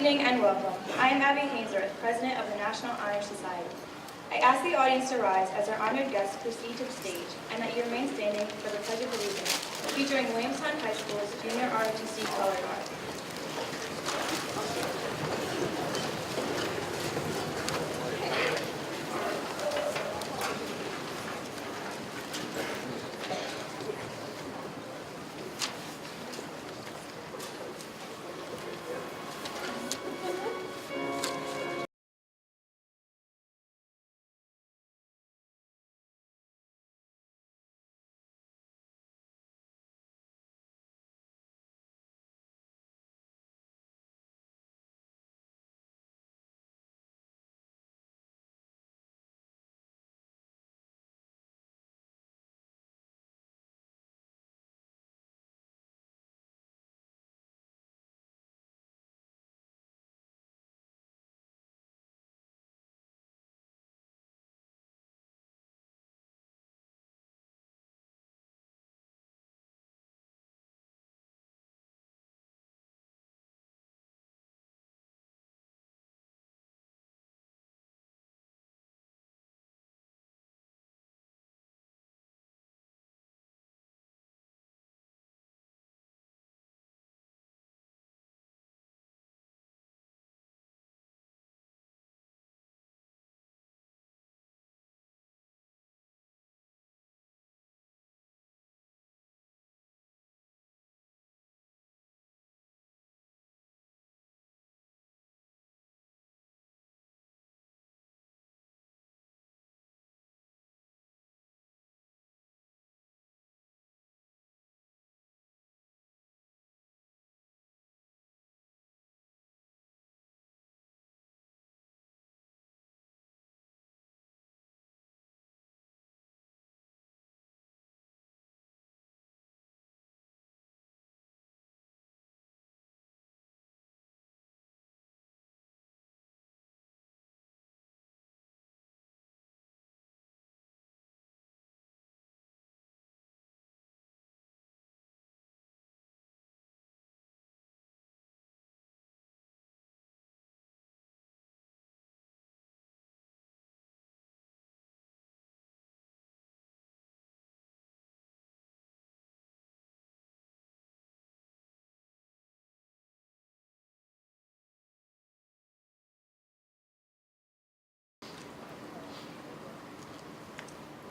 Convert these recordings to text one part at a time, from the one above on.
evening and welcome. I am Abby Hainsworth, President of the National Honor Society. I ask the audience to rise as our honored guests proceed to the stage and that you remain standing for the Pledge of Allegiance, featuring Williamstown High School's Junior ROTC Color Guard.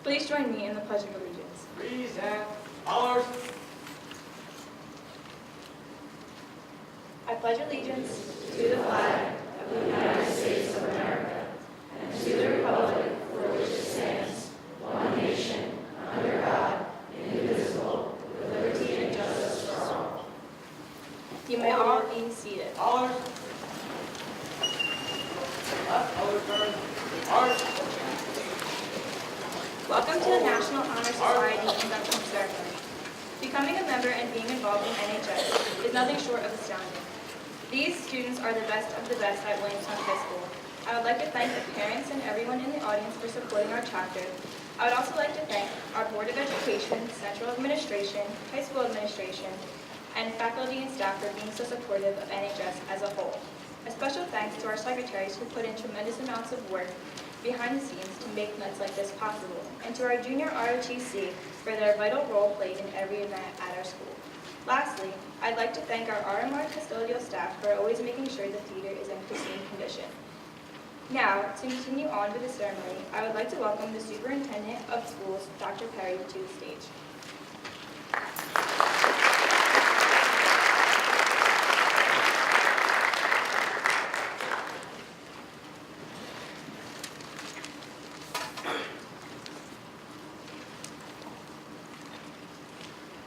Please join me in the Pledge of Allegiance. Present. Honors. I pledge allegiance to the flag of the United States of America and to the republic for which it stands, one nation, under God, indivisible, with liberty and justice for all. You may all be seated. Honors. Left. Other turn. March. Welcome to the National Honor Society Induction Ceremony. Becoming a member and being involved in NHS is nothing short of astounding. These students are the best of the best at Williamstown High School. I would like to thank the parents and everyone in the audience for supporting our chapter. I would also like to thank our Board of Education, Central Administration, High School Administration, and faculty and staff for being so supportive of NHS as a whole. A special thanks to our secretaries who put in tremendous amounts of work behind the scenes to make nights like this possible, and to our junior ROTC for their vital role played in every event at our school. Lastly, I'd like to thank our RMR custodial staff for always making sure the theater is in pristine condition. Now, to continue on with the ceremony, I would like to welcome the Superintendent of Schools, Dr. Perry, to the stage.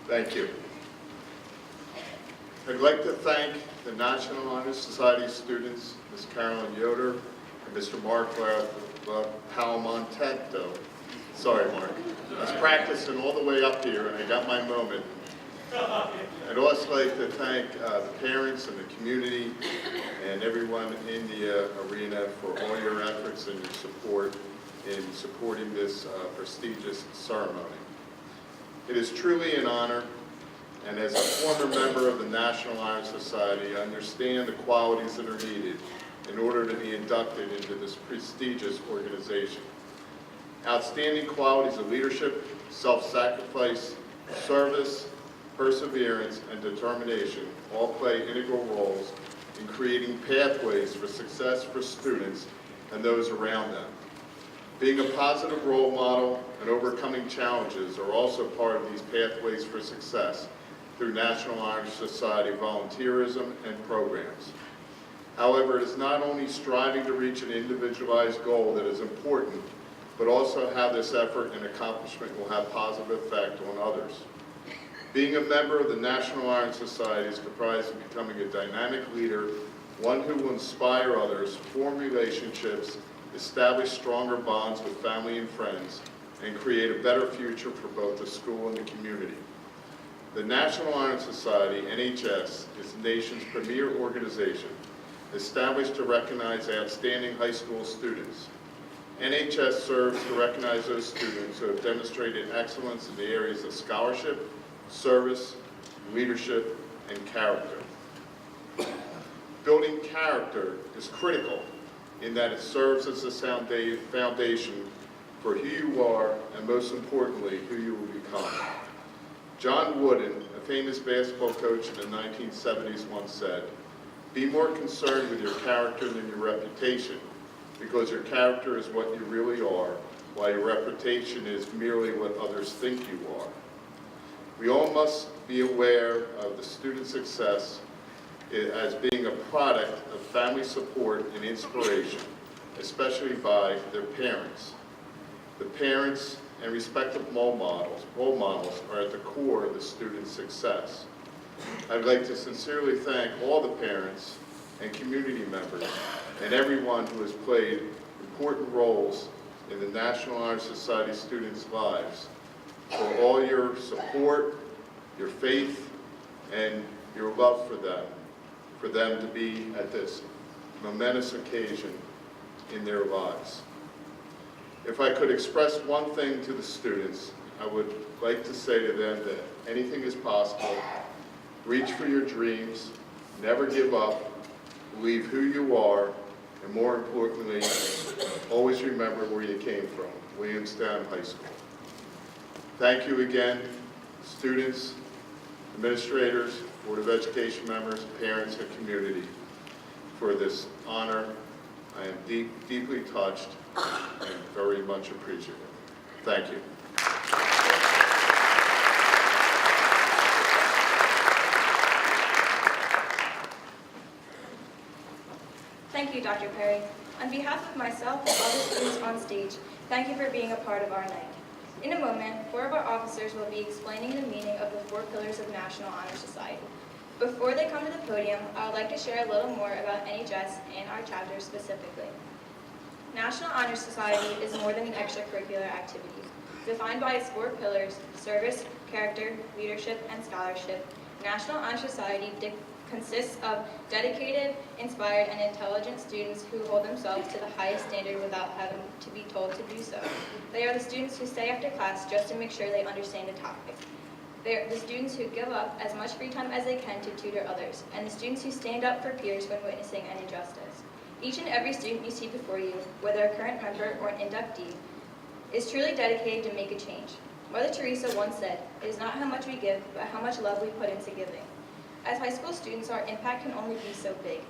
Thank you. I'd like to thank the National Honor Society students, Ms. Carolyn Yoder and Mr. Mark Palamontento. Sorry, Mark. I was practicing all the way up here and I got my moment. I'd also like to thank the parents and the community and everyone in the arena for all your efforts and your support in supporting this prestigious ceremony. It is truly an honor and as a former member of the National Honor Society, I understand the qualities that are needed in order to be inducted into this prestigious organization. Outstanding qualities of leadership, self-sacrifice, service, perseverance, and determination all play integral roles in creating pathways for success for students and those around them. Being a positive role model and overcoming challenges are also part of these pathways for success through National Honor Society volunteerism and programs. However, it is not only striving to reach an individualized goal that is important, but also how this effort and accomplishment will have positive effect on others. Being a member of the National Honor Society is comprised of becoming a dynamic leader, one who will inspire others, form relationships, establish stronger bonds with family and friends, and create a better future for both the school and the community. The National Honor Society, NHS, is the nation's premier organization, established to recognize outstanding high school students. NHS serves to recognize those students who have demonstrated excellence in the areas of scholarship, service, leadership, and character. Building character is critical in that it serves as a foundation for who you are and, most importantly, who you will become. John Wooden, a famous basketball coach in the 1970s, once said, "Be more concerned with your character than your reputation, because your character is what you really are, while your reputation is merely what others think you are." We all must be aware of the student's success as being a product of family support and inspiration, especially by their parents. The parents and respective role models are at the core of the student's success. I'd like to sincerely thank all the parents and community members and everyone who has played important roles in the National Honor Society students' lives for all your support, your faith, and your love for them to be at this momentous occasion in their lives. If I could express one thing to the students, I would like to say to them that anything is possible. Reach for your dreams, never give up, believe who you are, and more importantly, always remember where you came from, Williamstown High School. Thank you again, students, administrators, Board of Education members, parents, and community for this honor. I am deeply touched and very much appreciative. Thank you. Thank you, Dr. Perry. On behalf of myself and other students on stage, thank you for being a part of our night. In a moment, 4 of our officers will be explaining the meaning of the 4 pillars of National Honor Society. Before they come to the podium, I would like to share a little more about NHS and our chapter specifically. National Honor Society is more than an extracurricular activity. Defined by its 4 pillars, service, character, leadership, and scholarship, National Honor Society consists of dedicated, inspired, and intelligent students who hold themselves to the highest standard without having to be told to do so. They are the students who stay after class just to make sure they understand a topic. They are the students who give up as much free time as they can to tutor others, and the students who stand up for peers when witnessing an injustice. Each and every student you see before you, whether a current member or an inductee, is truly dedicated to make a change. Mother Teresa once said, "It is not how much we give, but how much love we put into giving." As high school students, our impact can only be so big.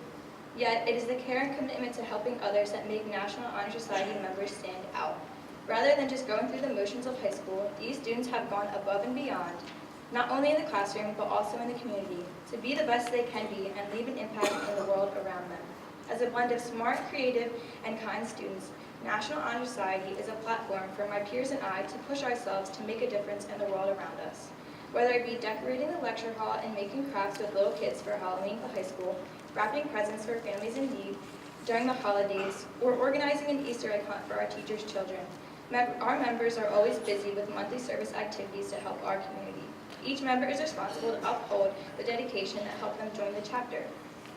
Yet, it is the care and commitment to helping others that make National Honor Society members stand out. Rather than just going through the motions of high school, these students have gone above and beyond, not only in the classroom, but also in the community, to be the best they can be and leave an impact in the world around them. As a blend of smart, creative, and kind students, National Honor Society is a platform for my peers and I to push ourselves to make a difference in the world around us. Whether it be decorating the lecture hall and making crafts with little kids for Halloween for high school, wrapping presents for families in need during the holidays, or organizing an Easter egg hunt for our teachers' children, our members are always busy with monthly service activities to help our community. Each member is responsible to uphold the dedication that helped them join the chapter,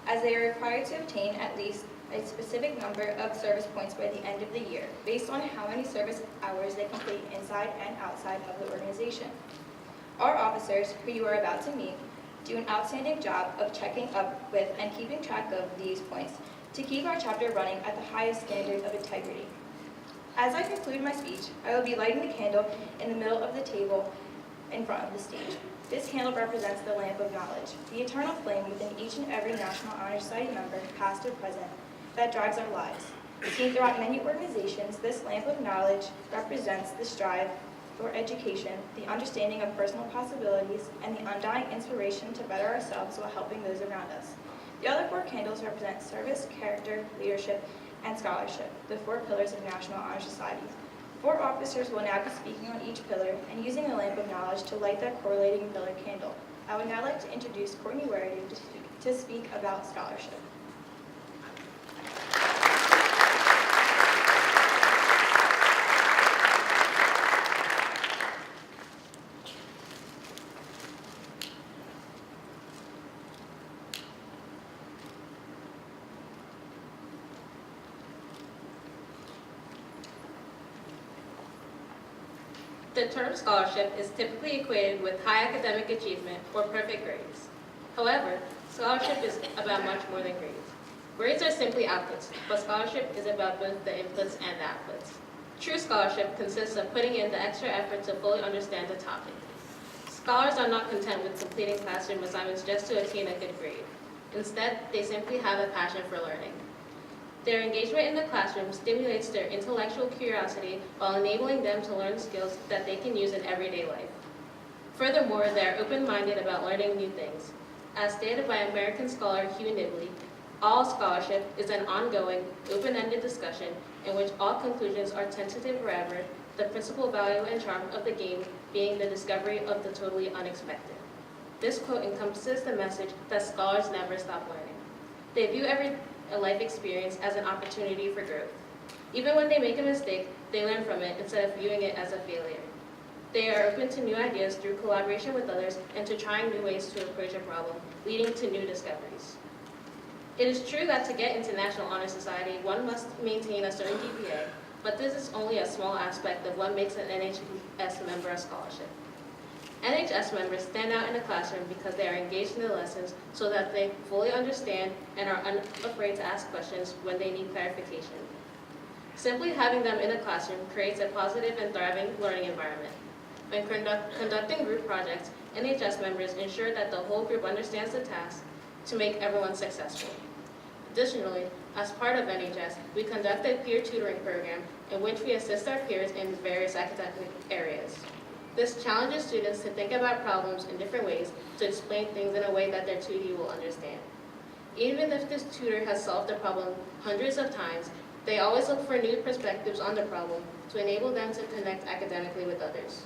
as they are required to obtain at least a specific number of service points by the end of the year, based on how many service hours they complete inside and outside of the organization. Our officers, who you are about to meet, do an outstanding job of checking up with and keeping track of these points to keep our chapter running at the highest standards of integrity. As I conclude my speech, I will be lighting the candle in the middle of the table in front of the stage. This candle represents the lamp of knowledge, the eternal flame within each and every National Honor Society member, past or present, that drives our lives. Seen throughout many organizations, this lamp of knowledge represents the strive for education, the understanding of personal possibilities, and the undying inspiration to better ourselves while helping those around us. The other 4 candles represent service, character, leadership, and scholarship, the 4 pillars of National Honor Society. 4 officers will now be speaking on each pillar and using the lamp of knowledge to light that correlating pillar candle. I would now like to introduce Courtney Werdy to speak about scholarship. The term scholarship is typically equated with high academic achievement or perfect grades. However, scholarship is about much more than grades. Grades are simply outputs, but scholarship is about both the inputs and the outputs. True scholarship consists of putting in the extra effort to fully understand the topic. Scholars are not content with completing classroom assignments just to attain a good grade. Instead, they simply have a passion for learning. Their engagement in the classroom stimulates their intellectual curiosity while enabling them to learn skills that they can use in everyday life. Furthermore, they are open-minded about learning new things. As stated by American scholar Hugh Nibley, all scholarship is an ongoing, open-ended discussion in which all conclusions are tentative forever, the principal value and charm of the game being the discovery of the totally unexpected. This quote encompasses the message that scholars never stop learning. They view every life experience as an opportunity for growth. Even when they make a mistake, they learn from it instead of viewing it as a failure. They are open to new ideas through collaboration with others and to trying new ways to approach a problem, leading to new discoveries. It is true that to get into National Honor Society, one must maintain a certain GPA, but this is only a small aspect of what makes an NHS member a scholarship. NHS members stand out in the classroom because they are engaged in the lessons so that they fully understand and are unafraid to ask questions when they need clarification. Simply having them in the classroom creates a positive and thriving learning environment. When conducting group projects, NHS members ensure that the whole group understands the task to make everyone successful. Additionally, as part of NHS, we conduct a peer tutoring program in which we assist our peers in various academic areas. This challenges students to think about problems in different ways to explain things in a way that their tutee will understand. Even if this tutor has solved the problem hundreds of times, they always look for new perspectives on the problem to enable them to connect academically with others.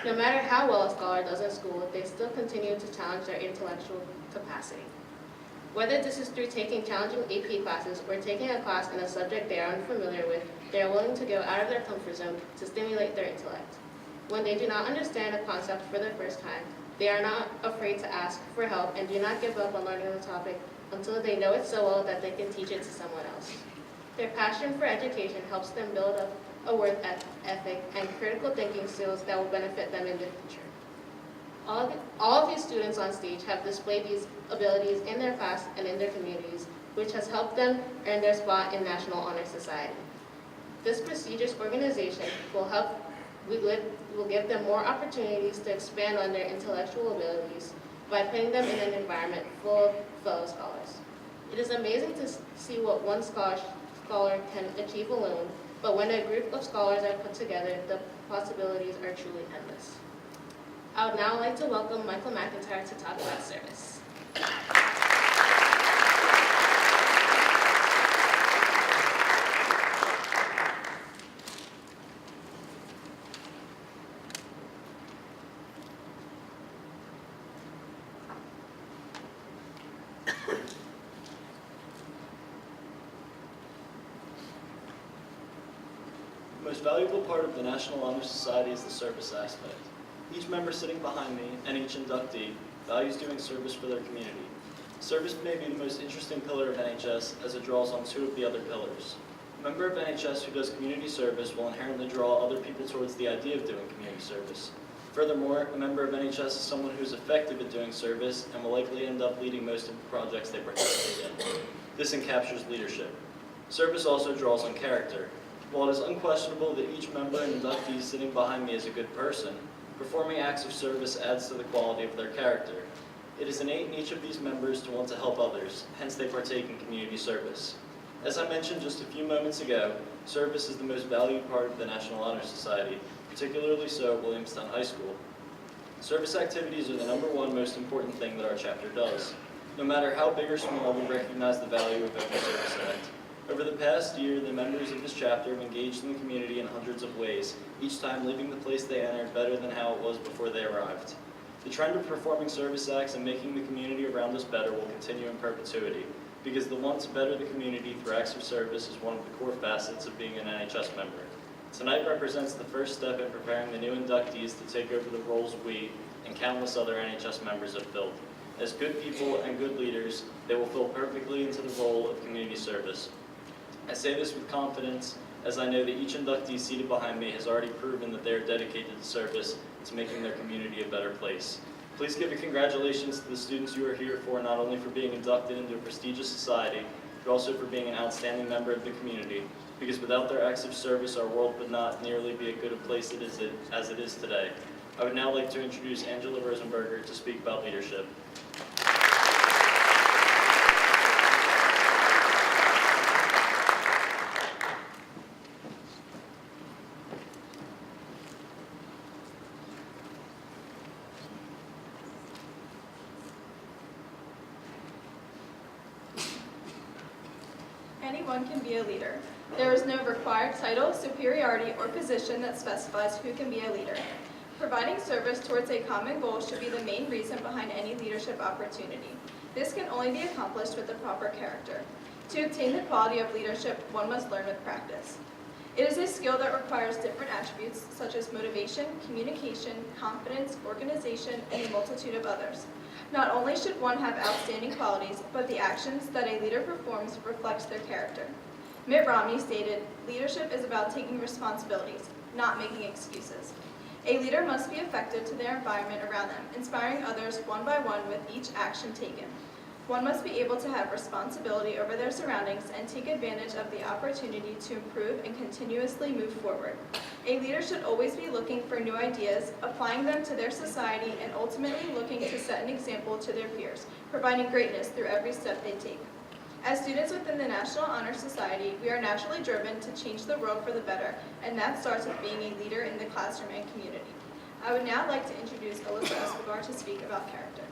No matter how well a scholar does in school, they still continue to challenge their intellectual capacity. Whether this is through taking challenging AP classes or taking a class in a subject they are unfamiliar with, they are willing to go out of their comfort zone to stimulate their intellect. When they do not understand a concept for the first time, they are not afraid to ask for help and do not give up on learning the topic until they know it so well that they can teach it to someone else. Their passion for education helps them build up a work ethic and critical thinking skills that will benefit them in the future. All of these students on stage have displayed these abilities in their class and in their communities, which has helped them earn their spot in National Honor Society. This prestigious organization will give them more opportunities to expand on their intellectual abilities by putting them in an environment full of fellow scholars. It is amazing to see what one scholar can achieve alone, but when a group of scholars are put together, the possibilities are truly endless. I would now like to welcome Michael McIntyre to talk about service. The most valuable part of the National Honor Society is the service aspect. Each member sitting behind me, and each inductee, values doing service for their community. Service may be the most interesting pillar of NHS as it draws on 2 of the other pillars. A member of NHS who does community service will inherently draw other people towards the idea of doing community service. Furthermore, a member of NHS is someone who is effective at doing service and will likely end up leading most of the projects they participate in. This encaptures leadership. Service also draws on character. While it is unquestionable that each member and inductee sitting behind me is a good person, performing acts of service adds to the quality of their character. It is innate in each of these members to want to help others, hence they partake in community service. As I mentioned just a few moments ago, service is the most valued part of the National Honor Society, particularly so at Williamstown High School. Service activities are the #1 most important thing that our chapter does. No matter how big or small, we recognize the value of every service act. Over the past year, the members of this chapter have engaged in the community in hundreds of ways, each time leaving the place they entered better than how it was before they arrived. The trend of performing service acts and making the community around us better will continue in perpetuity, because the want to better the community through acts of service is one of the core facets of being an NHS member. Tonight represents the first step in preparing the new inductees to take over the roles we and countless other NHS members have filled. As good people and good leaders, they will fill perfectly into the role of community service. I say this with confidence, as I know that each inductee seated behind me has already proven that they are dedicated to service and to making their community a better place. Please give a congratulations to the students you are here for, not only for being inducted into a prestigious society, but also for being an outstanding member of the community, because without their acts of service, our world would not nearly be as good a place as it is today. I would now like to introduce Angela Rosenberger to speak about leadership. Anyone can be a leader. There is no required title, superiority, or position that specifies who can be a leader. Providing service towards a common goal should be the main reason behind any leadership opportunity. This can only be accomplished with the proper character. To obtain the quality of leadership, one must learn with practice. It is a skill that requires different attributes such as motivation, communication, confidence, organization, and a multitude of others. Not only should one have outstanding qualities, but the actions that a leader performs reflects their character. Mitt Romney stated, "Leadership is about taking responsibilities, not making excuses." A leader must be effective to their environment around them, inspiring others one by one with each action taken. One must be able to have responsibility over their surroundings and take advantage of the opportunity to improve and continuously move forward. A leader should always be looking for new ideas, applying them to their society, and ultimately looking to set an example to their peers, providing greatness through every step they take. As students within the National Honor Society, we are naturally driven to change the world for the better, and that starts with being a leader in the classroom and community. I would now like to introduce Alyssa Escobar to speak about character.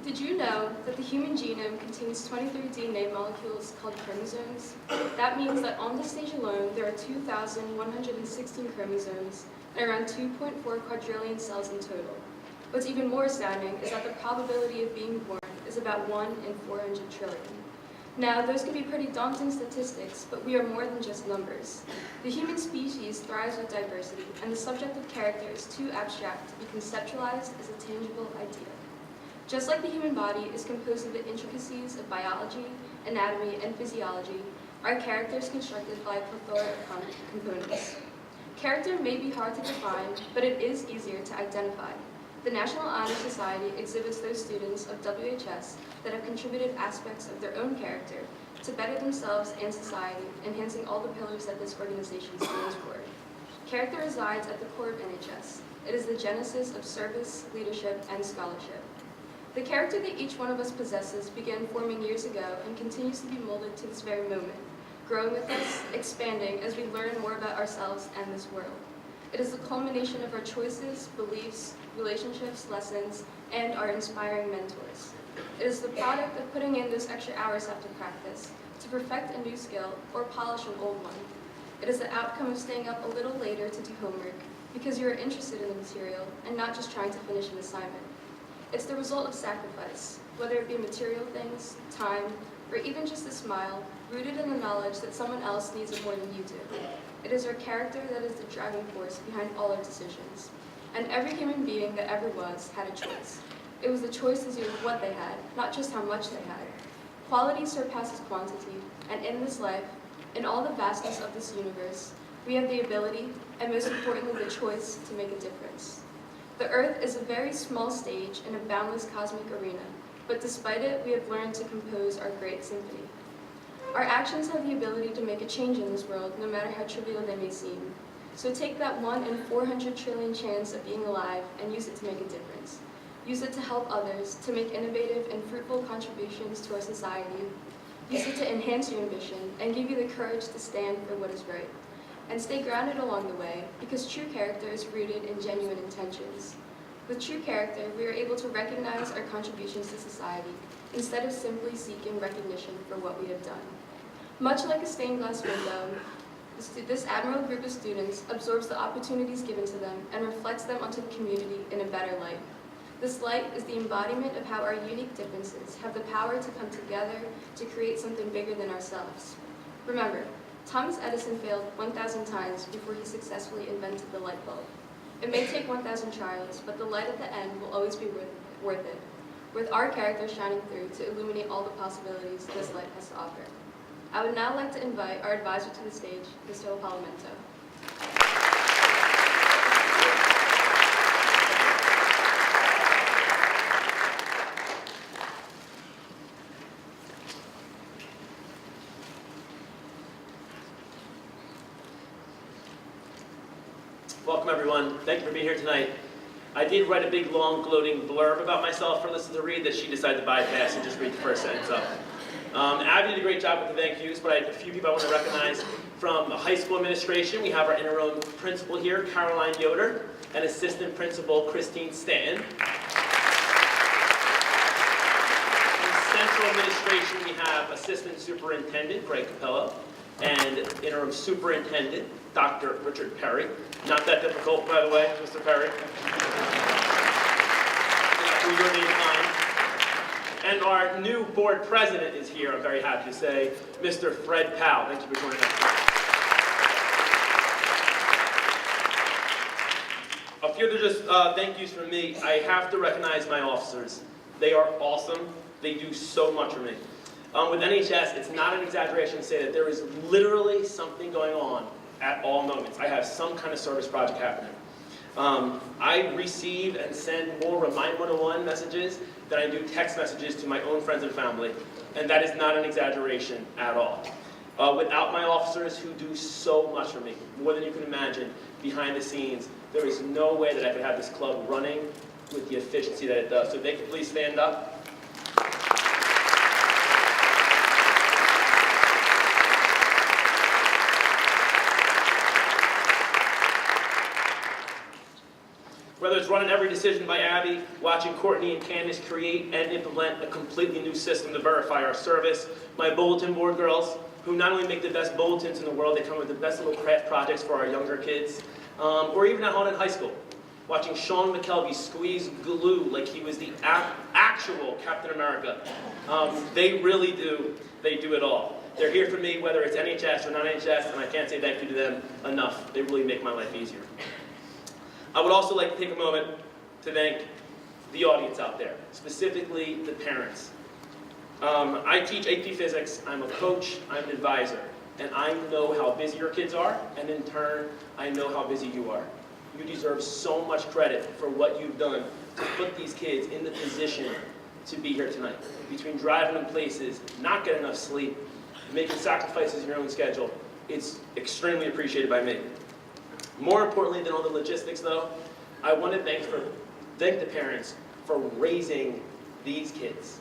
Did you know that the human genome contains 23 DNA molecules called chromosomes? That means that on this stage alone, there are 2,116 chromosomes and around 2.4 quadrillion cells in total. What's even more astounding is that the probability of being born is about 1 in 400 trillion. Now, those can be pretty daunting statistics, but we are more than just numbers. The human species thrives with diversity, and the subject of character is too abstract to be conceptualized as a tangible idea. Just like the human body is composed of the intricacies of biology, anatomy, and physiology, our character is constructed by a plethora of components. Character may be hard to define, but it is easier to identify. The National Honor Society exhibits those students of WHS that have contributed aspects of their own character to better themselves and society, enhancing all the pillars that this organization stands for. Character resides at the core of NHS. It is the genesis of service, leadership, and scholarship. The character that each one of us possesses began forming years ago and continues to be molded to this very moment, growing with us, expanding as we learn more about ourselves and this world. It is the culmination of our choices, beliefs, relationships, lessons, and our inspiring mentors. It is the product of putting in those extra hours after practice to perfect a new skill or polish an old one. It is the outcome of staying up a little later to do homework because you are interested in the material and not just trying to finish an assignment. It's the result of sacrifice, whether it be material things, time, or even just a smile, rooted in the knowledge that someone else needs it more than you do. It is our character that is the driving force behind all our decisions. And every human being that ever was had a choice. It was the choice to do with what they had, not just how much they had. Quality surpasses quantity, and in this life, in all the vastness of this universe, we have the ability, and most importantly the choice, to make a difference. The Earth is a very small stage in a boundless cosmic arena, but despite it, we have learned to compose our great symphony. Our actions have the ability to make a change in this world, no matter how trivial they may seem. So take that 1 in 400 trillion chance of being alive and use it to make a difference. Use it to help others, to make innovative and fruitful contributions to our society. Use it to enhance your ambition and give you the courage to stand for what is right. And stay grounded along the way, because true character is rooted in genuine intentions. With true character, we are able to recognize our contributions to society, instead of simply seeking recognition for what we have done. Much like a stained glass window, this admirable group of students absorbs the opportunities given to them and reflects them onto the community in a better light. This light is the embodiment of how our unique differences have the power to come together to create something bigger than ourselves. Remember, Thomas Edison failed 1,000 times before he successfully invented the light bulb. It may take 1,000 trials, but the light at the end will always be worth it, with our character shining through to illuminate all the possibilities this light has to offer. I would now like to invite our advisor to the stage, Mr. Palamento. Welcome, everyone. Thank you for being here tonight. I did write a big, long, gloating blurb about myself for Alyssa to read that she decided to bypass and just read the first sentence up. Abby did a great job with the thank yous, but I have a few people I want to recognize from the high school administration. We have our interim principal here, Caroline Yoder, and assistant principal, Christine Stanton. In central administration, we have assistant superintendent, Greg Capello, and interim superintendent, Dr. Richard Perry. Not that difficult, by the way, Mr. Perry. For your name time. And our new board president is here, I'm very happy to say, Mr. Fred Powell. Thank you for joining us. A few other just thank yous from me. I have to recognize my officers. They are awesome. They do so much for me. With NHS, it's not an exaggeration to say that there is literally something going on at all moments. I have some kind of service project happening. I receive and send more Remind 101 messages than I do text messages to my own friends and family, and that is not an exaggeration at all. Without my officers who do so much for me, more than you can imagine, behind the scenes, there is no way that I could have this club running with the efficiency that it does. So if they could please stand up. Whether it's running every decision by Abby, watching Courtney and Candace create and implement a completely new system to verify our service, my bulletin board girls, who not only make the best bulletins in the world, they come with the best little craft projects for our younger kids, or even at home in high school, watching Sean McKelvey squeeze glue like he was the actual Captain America. They really do, they do it all. They're here for me, whether it's NHS or non-NHS, and I can't say thank you to them enough. They really make my life easier. I would also like to take a moment to thank the audience out there, specifically the parents. I teach AP Physics, I'm a coach, I'm an advisor, and I know how busy your kids are, and in turn, I know how busy you are. You deserve so much credit for what you've done to put these kids in the position to be here tonight. Between driving them places, not getting enough sleep, making sacrifices in your own schedule, it's extremely appreciated by me. More importantly than all the logistics, though, I want to thank the parents for raising these kids.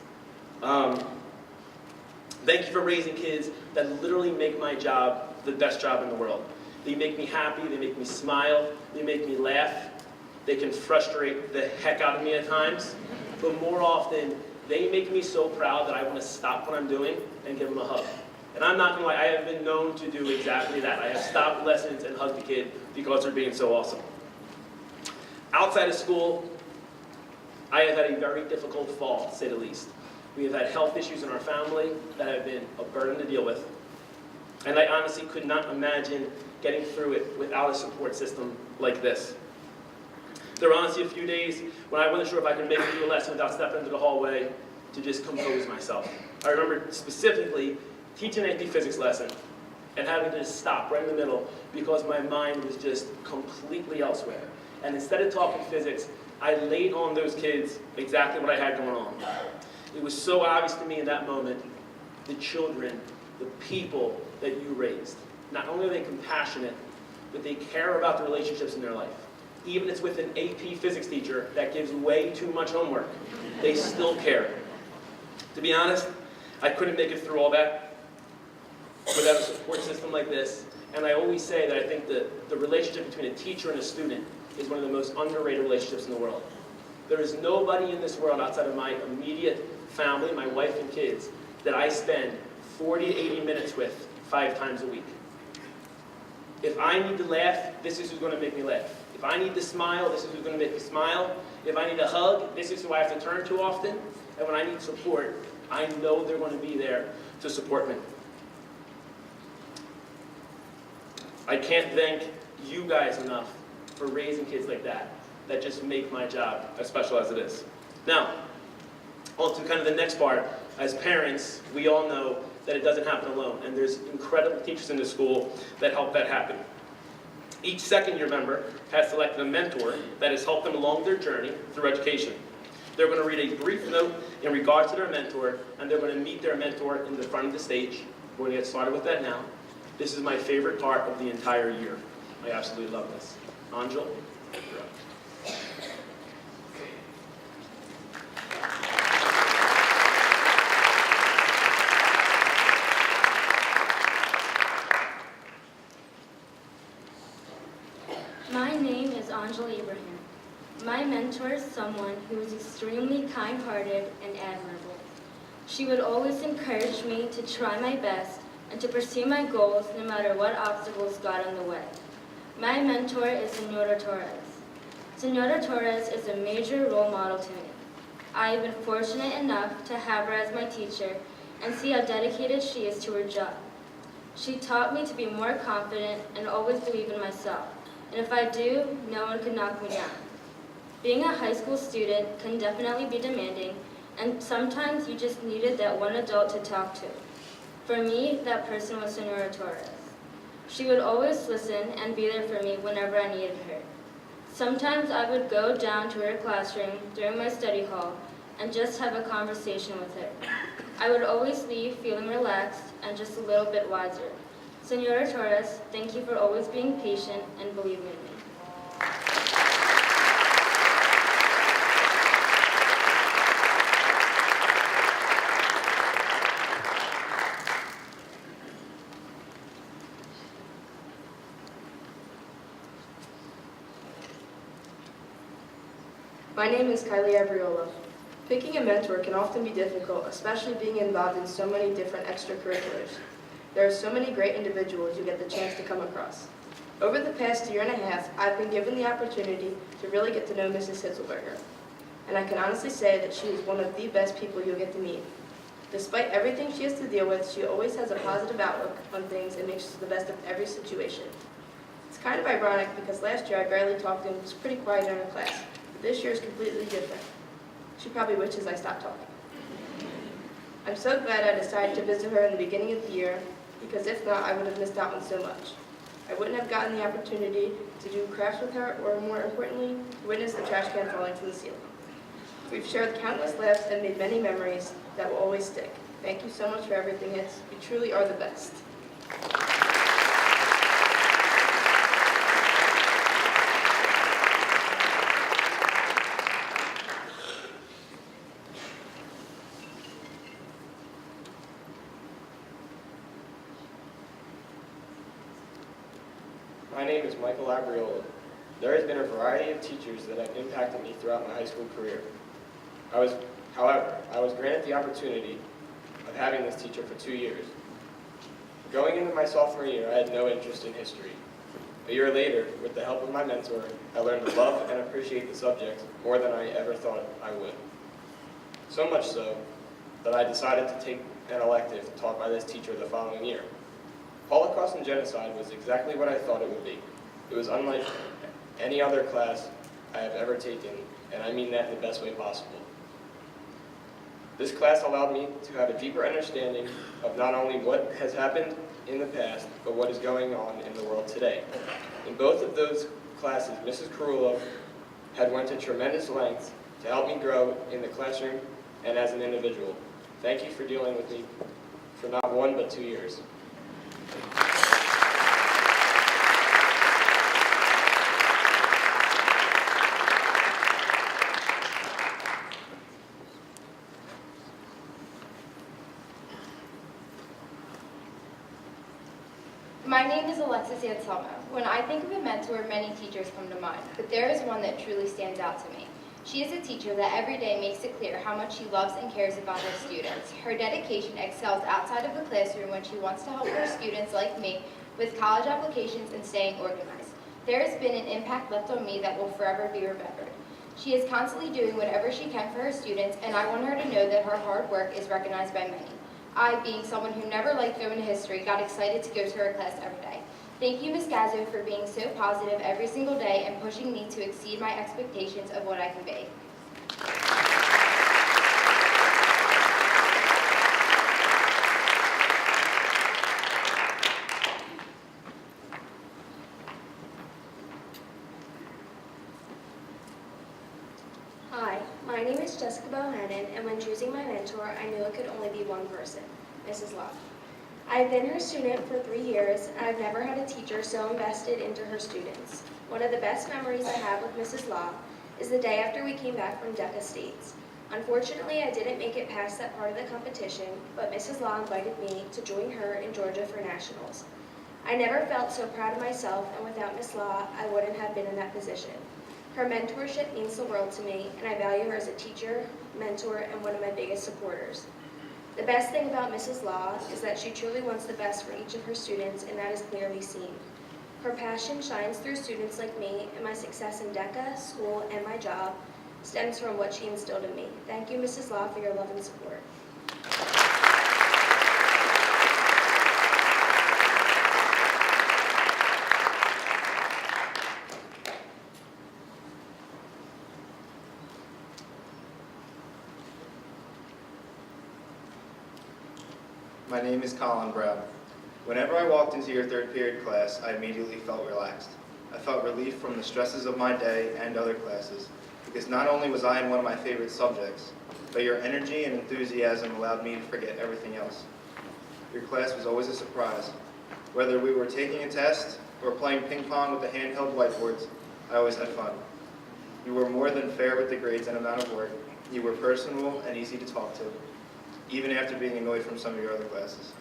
Thank you for raising kids that literally make my job the best job in the world. They make me happy, they make me smile, they make me laugh. They can frustrate the heck out of me at times, but more often, they make me so proud that I want to stop what I'm doing and give them a hug. And I'm not going to lie, I have been known to do exactly that. I have stopped lessons and hugged the kid because they're being so awesome. Outside of school, I have had a very difficult fall, to say the least. We have had health issues in our family that have been a burden to deal with. And I honestly could not imagine getting through it without a support system like this. There were honestly a few days when I wasn't sure if I could make it through a lesson without stepping into the hallway to just compose myself. I remember specifically teaching an AP physics lesson and having to just stop right in the middle because my mind was just completely elsewhere. And instead of talking physics, I laid on those kids exactly what I had going on. It was so obvious to me in that moment, the children, the people that you raised. Not only are they compassionate, but they care about the relationships in their life. Even if it's with an AP physics teacher that gives way too much homework, they still care. To be honest, I couldn't make it through all that without a support system like this. And I always say that I think that the relationship between a teacher and a student is one of the most underrated relationships in the world. There is nobody in this world outside of my immediate family, my wife and kids, that I spend 40 to 80 minutes with 5 times a week. If I need to laugh, this is who's going to make me laugh. If I need to smile, this is who's going to make me smile. If I need a hug, this is who I have to turn to often. And when I need support, I know they're going to be there to support me. I can't thank you guys enough for raising kids like that just make my job as special as it is. Now, on to kind of the next part. As parents, we all know that it doesn't happen alone, and there's incredible teachers in the school that help that happen. Each second-year member has selected a mentor that has helped them along their journey through education. They're going to read a brief note in regards to their mentor, and they're going to meet their mentor in the front of the stage. We're going to get started with that now. This is my favorite part of the entire year. I absolutely love this. Angel, you're up. My name is Angel Abraham. My mentor is someone who is extremely kind-hearted and admirable. She would always encourage me to try my best and to pursue my goals no matter what obstacles got in the way. My mentor is Senora Torres. Senora Torres is a major role model to me. I have been fortunate enough to have her as my teacher and see how dedicated she is to her job. She taught me to be more confident and always believe in myself. And if I do, no one could knock me down. Being a high school student can definitely be demanding, and sometimes you just needed that one adult to talk to. For me, that person was Senora Torres. She would always listen and be there for me whenever I needed her. Sometimes I would go down to her classroom during my study hall and just have a conversation with her. I would always leave feeling relaxed and just a little bit wiser. Senora Torres, thank you for always being patient and believing in me. My name is Kylie Abriola. Picking a mentor can often be difficult, especially being involved in so many different extracurriculars. There are so many great individuals you get the chance to come across. Over the past year and a half, I've been given the opportunity to really get to know Mrs. Hitzelberger. And I can honestly say that she is one of the best people you'll get to meet. Despite everything she has to deal with, she always has a positive outlook on things and makes the best of every situation. It's kind of ironic because last year I barely talked and was pretty quiet in her class. But this year is completely different. She probably wishes I stopped talking. I'm so glad I decided to visit her in the beginning of the year, because if not, I would have missed out on so much. I wouldn't have gotten the opportunity to do crafts with her, or more importantly, witness the trash can falling from the ceiling. We've shared countless laughs and made many memories that will always stick. Thank you so much for everything, Hits. You truly are the best. My name is Michael Abriola. There has been a variety of teachers that have impacted me throughout my high school career. However, I was granted the opportunity of having this teacher for 2 years. Going into my sophomore year, I had no interest in history. A year later, with the help of my mentor, I learned to love and appreciate the subject more than I ever thought I would. So much so, that I decided to take an elective taught by this teacher the following year. Holocaust and genocide was exactly what I thought it would be. It was unlike any other class I have ever taken, and I mean that in the best way possible. This class allowed me to have a deeper understanding of not only what has happened in the past, but what is going on in the world today. In both of those classes, Mrs. Carullo had went to tremendous lengths to help me grow in the classroom and as an individual. Thank you for dealing with me for not 1 but 2 years. My name is Alexis Anselmo. When I think of a mentor, many teachers come to mind, but there is one that truly stands out to me. She is a teacher that every day makes it clear how much she loves and cares about her students. Her dedication excels outside of the classroom when she wants to help her students like me with college applications and staying organized. There has been an impact left on me that will forever be remembered. She is constantly doing whatever she can for her students, and I want her to know that her hard work is recognized by many. I, being someone who never liked going to history, got excited to go to her class every day. Thank you, Ms. Gazzo, for being so positive every single day and pushing me to exceed my expectations of what I can be. Hi, my name is Jessica Bohannon, and when choosing my mentor, I knew it could only be one person, Mrs. Love. I've been her student for 3 years, and I've never had a teacher so invested into her students. One of the best memories I have with Mrs. Law is the day after we came back from DECA States. Unfortunately, I didn't make it past that part of the competition, but Mrs. Law invited me to join her in Georgia for nationals. I never felt so proud of myself, and without Miss Law, I wouldn't have been in that position. Her mentorship means the world to me, and I value her as a teacher, mentor, and one of my biggest supporters. The best thing about Mrs. Law is that she truly wants the best for each of her students, and that is clearly seen. Her passion shines through students like me, and my success in DECA, school, and my job stems from what she instilled in me. Thank you, Mrs. Law, for your love and support. My name is Colin Brown. Whenever I walked into your third period class, I immediately felt relaxed. I felt relief from the stresses of my day and other classes, because not only was I in one of my favorite subjects, but your energy and enthusiasm allowed me to forget everything else. Your class was always a surprise. Whether we were taking a test or playing ping pong with the handheld whiteboards, I always had fun. You were more than fair with the grades and amount of work. You were personable and easy to talk to, even after being annoyed from some of your other classes.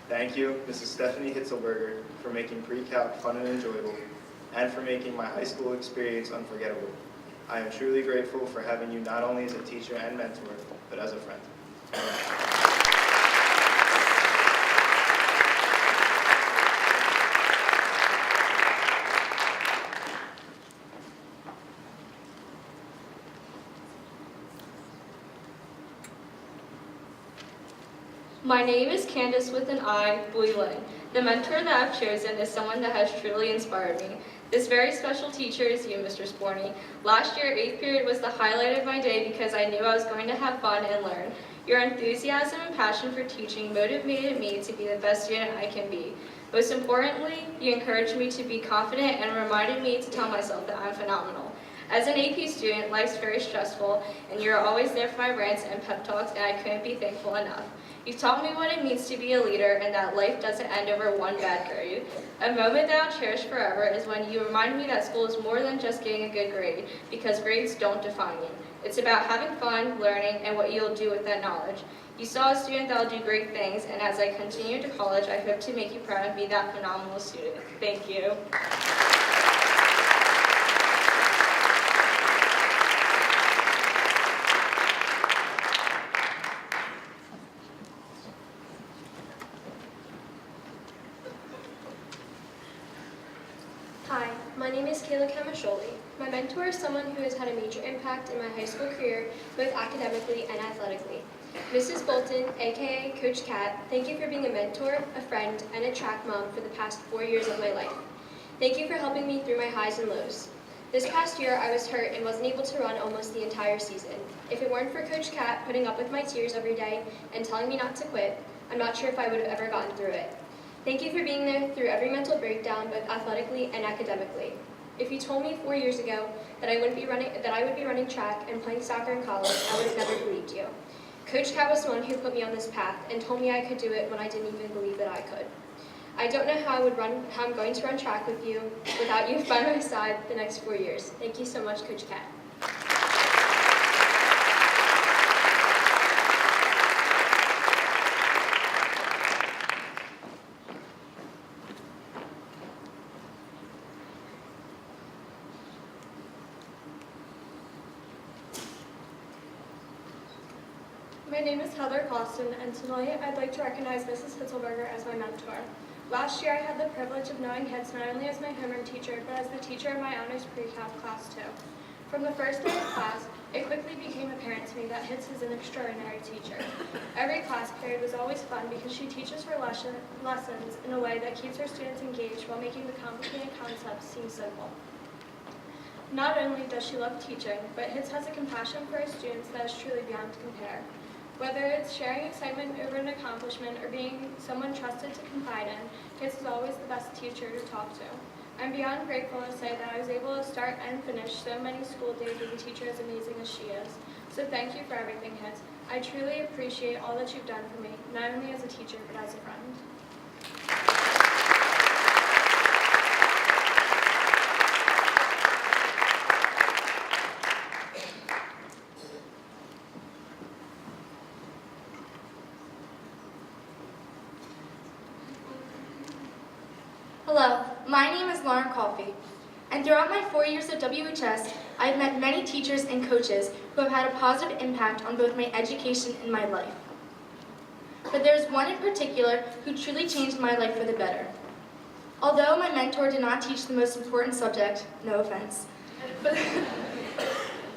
Thank you, Mrs. Stephanie Hitzelberger, for making pre-calc fun and enjoyable, and for making my high school experience unforgettable. I am truly grateful for having you not only as a teacher and mentor, but as a friend. My name is Candace with an I, Bui-Lin. The mentor that I've chosen is someone that has truly inspired me. This very special teacher is you, Mr. Sporney. Last year, 8th period was the highlight of my day because I knew I was going to have fun and learn. Your enthusiasm and passion for teaching motivated me to be the best student I can be. Most importantly, you encouraged me to be confident and reminded me to tell myself that I'm phenomenal. As an AP student, life's very stressful, and you're always there for my rants and pep talks, and I couldn't be thankful enough. You've taught me what it means to be a leader and that life doesn't end over one bad grade. A moment that I'll cherish forever is when you remind me that school is more than just getting a good grade, because grades don't define you. It's about having fun, learning, and what you'll do with that knowledge. You saw a student that will do great things, and as I continue to college, I hope to make you proud and be that phenomenal student. Thank you. Hi, my name is Kayla Kamasholi. My mentor is someone who has had a major impact in my high school career, both academically and athletically. Mrs. Bolton, aka Coach Kat, thank you for being a mentor, a friend, and a track mom for the past 4 years of my life. Thank you for helping me through my highs and lows. This past year, I was hurt and wasn't able to run almost the entire season. If it weren't for Coach Kat putting up with my tears every day and telling me not to quit, I'm not sure if I would have ever gotten through it. Thank you for being there through every mental breakdown, both athletically and academically. If you told me 4 years ago that I would be running track and playing soccer in college, I would have never believed you. Coach Kat was the one who put me on this path and told me I could do it when I didn't even believe that I could. I don't know how I'm going to run track with you without you by my side the next 4 years. Thank you so much, Coach Kat. My name is Heather Costin, and tonight I'd like to recognize Mrs. Hitzelberger as my mentor. Last year I had the privilege of knowing Hitz not only as my homeroom teacher, but as the teacher of my honors pre-calc class too. From the first day of class, it quickly became apparent to me that Hitz is an extraordinary teacher. Every class period was always fun because she teaches her lessons in a way that keeps her students engaged while making the complicated concepts seem simple. Not only does she love teaching, but Hitz has a compassion for her students that is truly beyond compare. Whether it's sharing excitement over an accomplishment or being someone trusted to confide in, Hitz is always the best teacher to talk to. I'm beyond grateful to say that I was able to start and finish so many school days with a teacher as amazing as she is. So thank you for everything, Hitz. I truly appreciate all that you've done for me, not only as a teacher, but as a friend. Hello, my name is Lauren Coffey, and throughout my 4 years at WHS, I have met many teachers and coaches who have had a positive impact on both my education and my life. But there is one in particular who truly changed my life for the better. Although my mentor did not teach the most important subject, no offense, but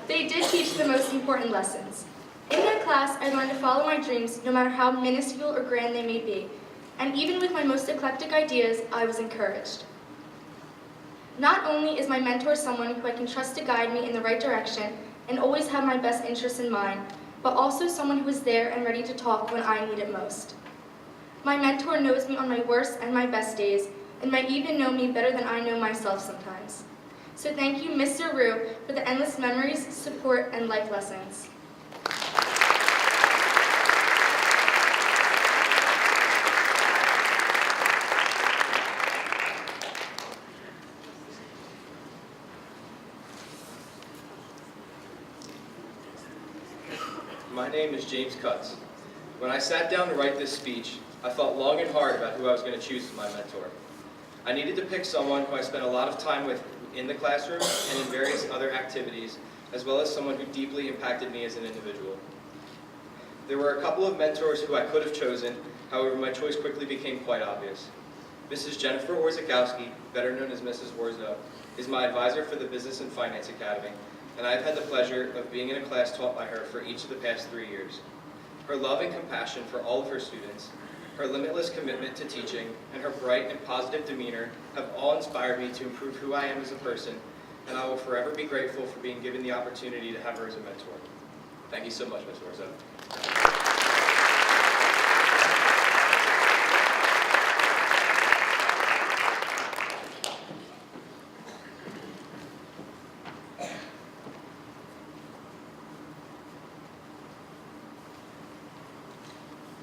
they did teach the most important lessons. In their class, I learned to follow my dreams no matter how minuscule or grand they may be. And even with my most eclectic ideas, I was encouraged. Not only is my mentor someone who I can trust to guide me in the right direction and always have my best interests in mind, but also someone who is there and ready to talk when I need it most. My mentor knows me on my worst and my best days, and might even know me better than I know myself sometimes. So thank you, Mr. Rue, for the endless memories, support, and life lessons. My name is James Cutts. When I sat down to write this speech, I thought long and hard about who I was going to choose as my mentor. I needed to pick someone who I spent a lot of time with in the classroom and in various other activities, as well as someone who deeply impacted me as an individual. There were a couple of mentors who I could have chosen, however my choice quickly became quite obvious. Mrs. Jennifer Warzakowski, better known as Mrs. Warzo, is my advisor for the Business and Finance Academy, and I've had the pleasure of being in a class taught by her for each of the past 3 years. Her love and compassion for all of her students, her limitless commitment to teaching, and her bright and positive demeanor have all inspired me to improve who I am as a person, and I will forever be grateful for being given the opportunity to have her as a mentor. Thank you so much, Ms. Warzo.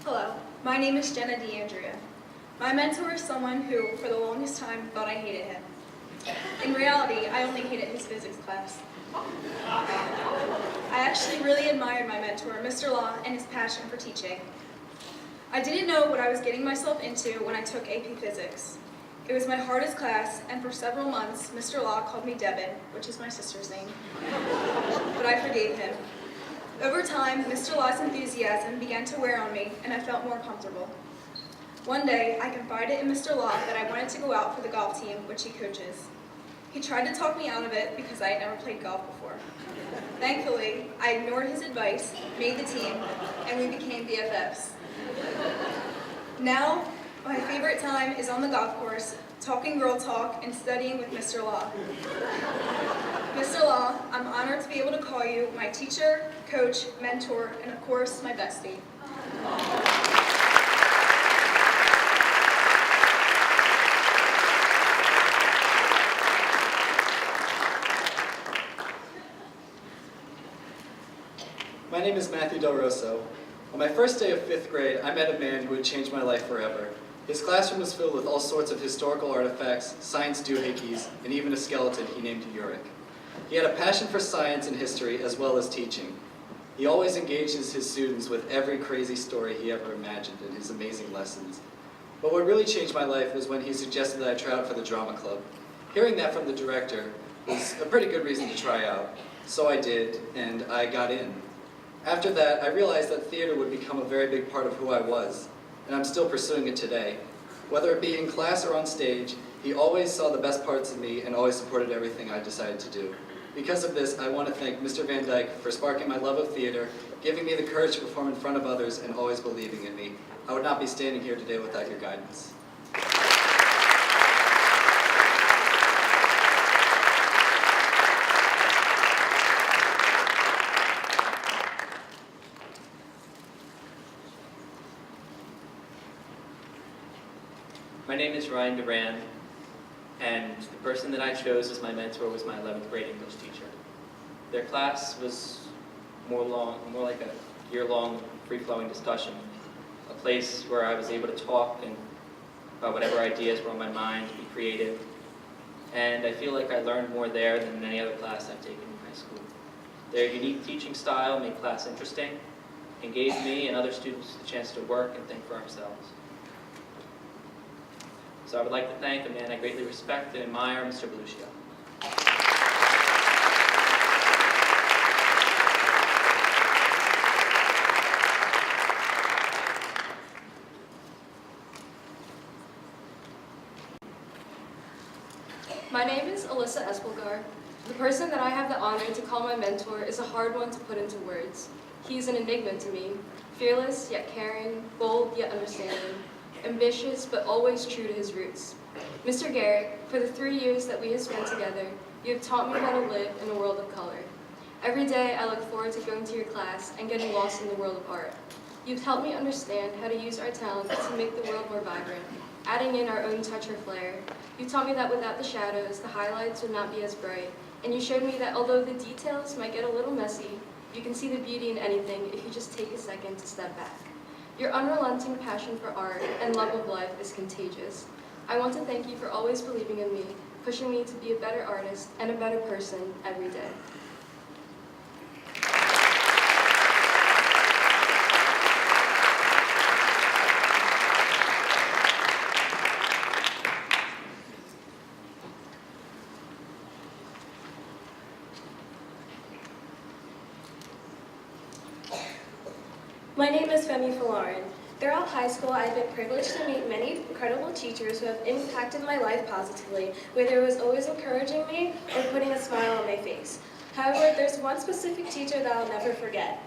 Hello, my name is Jenna DeAndrea. My mentor is someone who, for the longest time, thought I hated him. In reality, I only hated his physics class. I actually really admired my mentor, Mr. Law, and his passion for teaching. I didn't know what I was getting myself into when I took AP Physics. It was my hardest class, and for several months, Mr. Law called me Devin, which is my sister's name. But I forgave him. Over time, Mr. Law's enthusiasm began to wear on me, and I felt more comfortable. One day, I confided in Mr. Law that I wanted to go out for the golf team, which he coaches. He tried to talk me out of it because I had never played golf before. Thankfully, I ignored his advice, made the team, and we became BFFs. Now, my favorite time is on the golf course, talking girl talk and studying with Mr. Law. Mr. Law, I'm honored to be able to call you my teacher, coach, mentor, and of course, my bestie. My name is Matthew Del Rosso. On my first day of 5th grade, I met a man who would change my life forever. His classroom was filled with all sorts of historical artifacts, science doohickeys, and even a skeleton he named Uric. He had a passion for science and history as well as teaching. He always engages his students with every crazy story he ever imagined in his amazing lessons. But what really changed my life was when he suggested that I try out for the drama club. Hearing that from the director was a pretty good reason to try out. So I did, and I got in. After that, I realized that theater would become a very big part of who I was, and I'm still pursuing it today. Whether it be in class or on stage, he always saw the best parts of me and always supported everything I decided to do. Because of this, I want to thank Mr. Van Dyke for sparking my love of theater, giving me the courage to perform in front of others, and always believing in me. I would not be standing here today without your guidance. My name is Ryan Duran, and the person that I chose as my mentor was my 11th grade English teacher. Their class was more like a year-long, free-flowing discussion, a place where I was able to talk and about whatever ideas were on my mind, be creative, and I feel like I learned more there than in any other class I've taken in high school. Their unique teaching style made class interesting and gave me and other students the chance to work and think for ourselves. So I would like to thank a man I greatly respect and admire, Mr. Beluccio. My name is Alyssa Espelgar. The person that I have the honor to call my mentor is a hard one to put into words. He's an enigma to me, fearless yet caring, bold yet understanding, ambitious but always true to his roots. Mr. Garrick, for the 3 years that we have spent together, you have taught me how to live in a world of color. Every day I look forward to going to your class and getting lost in the world of art. You've helped me understand how to use our talents to make the world more vibrant, adding in our own touch or flair. You taught me that without the shadows, the highlights would not be as bright, and you showed me that although the details might get a little messy, you can see the beauty in anything if you just take a second to step back. Your unrelenting passion for art and love of life is contagious. I want to thank you for always believing in me, pushing me to be a better artist and a better person every day. My name is Femi Falarin. Throughout high school, I've been privileged to meet many incredible teachers who have impacted my life positively, whether it was always encouraging me or putting a smile on my face. However, there's one specific teacher that I'll never forget.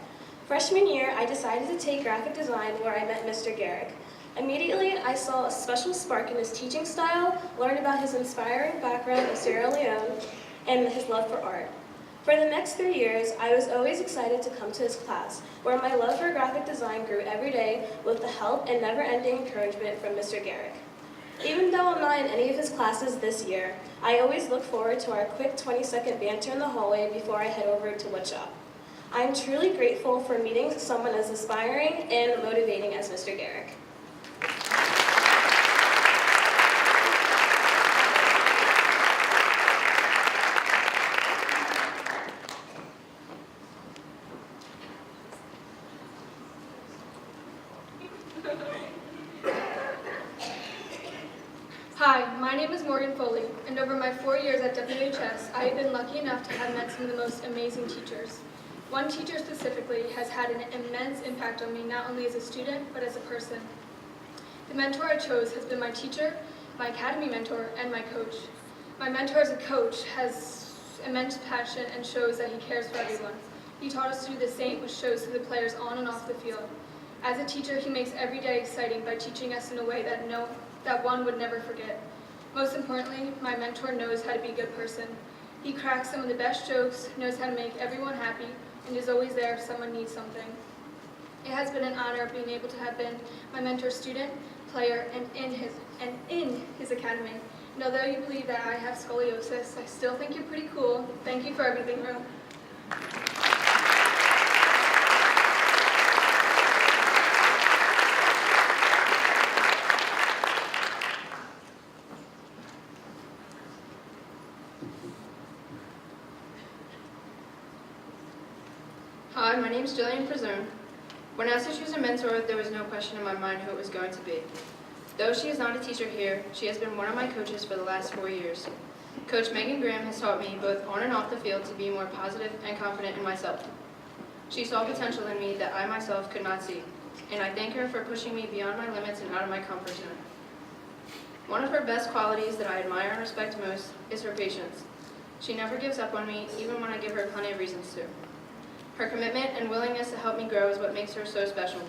Freshman year, I decided to take graphic design where I met Mr. Garrick. Immediately, I saw a special spark in his teaching style, learned about his inspiring background in Sierra Leone, and his love for art. For the next 3 years, I was always excited to come to his class, where my love for graphic design grew every day with the help and never-ending encouragement from Mr. Garrick. Even though I'm not in any of his classes this year, I always look forward to our quick 20-second banter in the hallway before I head over to woodshop. I am truly grateful for meeting someone as inspiring and motivating as Mr. Garrick. Hi, my name is Morgan Foley, and over my 4 years at WHS, I have been lucky enough to have met some of the most amazing teachers. One teacher specifically has had an immense impact on me, not only as a student, but as a person. The mentor I chose has been my teacher, my academy mentor, and my coach. My mentor as a coach has immense passion and shows that he cares for everyone. He taught us to do the same, which shows to the players on and off the field. As a teacher, he makes every day exciting by teaching us in a way that one would never forget. Most importantly, my mentor knows how to be a good person. He cracks some of the best jokes, knows how to make everyone happy, and is always there if someone needs something. It has been an honor being able to have been my mentor's student, player, and in his academy. And although you believe that I have scoliosis, I still think you're pretty cool. Thank you for everything, Ro. Hi, my name is Jillian Presume. When asked to choose a mentor, there was no question in my mind who it was going to be. Though she is not a teacher here, she has been one of my coaches for the last 4 years. Coach Megan Graham has taught me, both on and off the field, to be more positive and confident in myself. She saw potential in me that I myself could not see, and I thank her for pushing me beyond my limits and out of my comfort zone. One of her best qualities that I admire and respect most is her patience. She never gives up on me, even when I give her plenty of reasons to. Her commitment and willingness to help me grow is what makes her so special.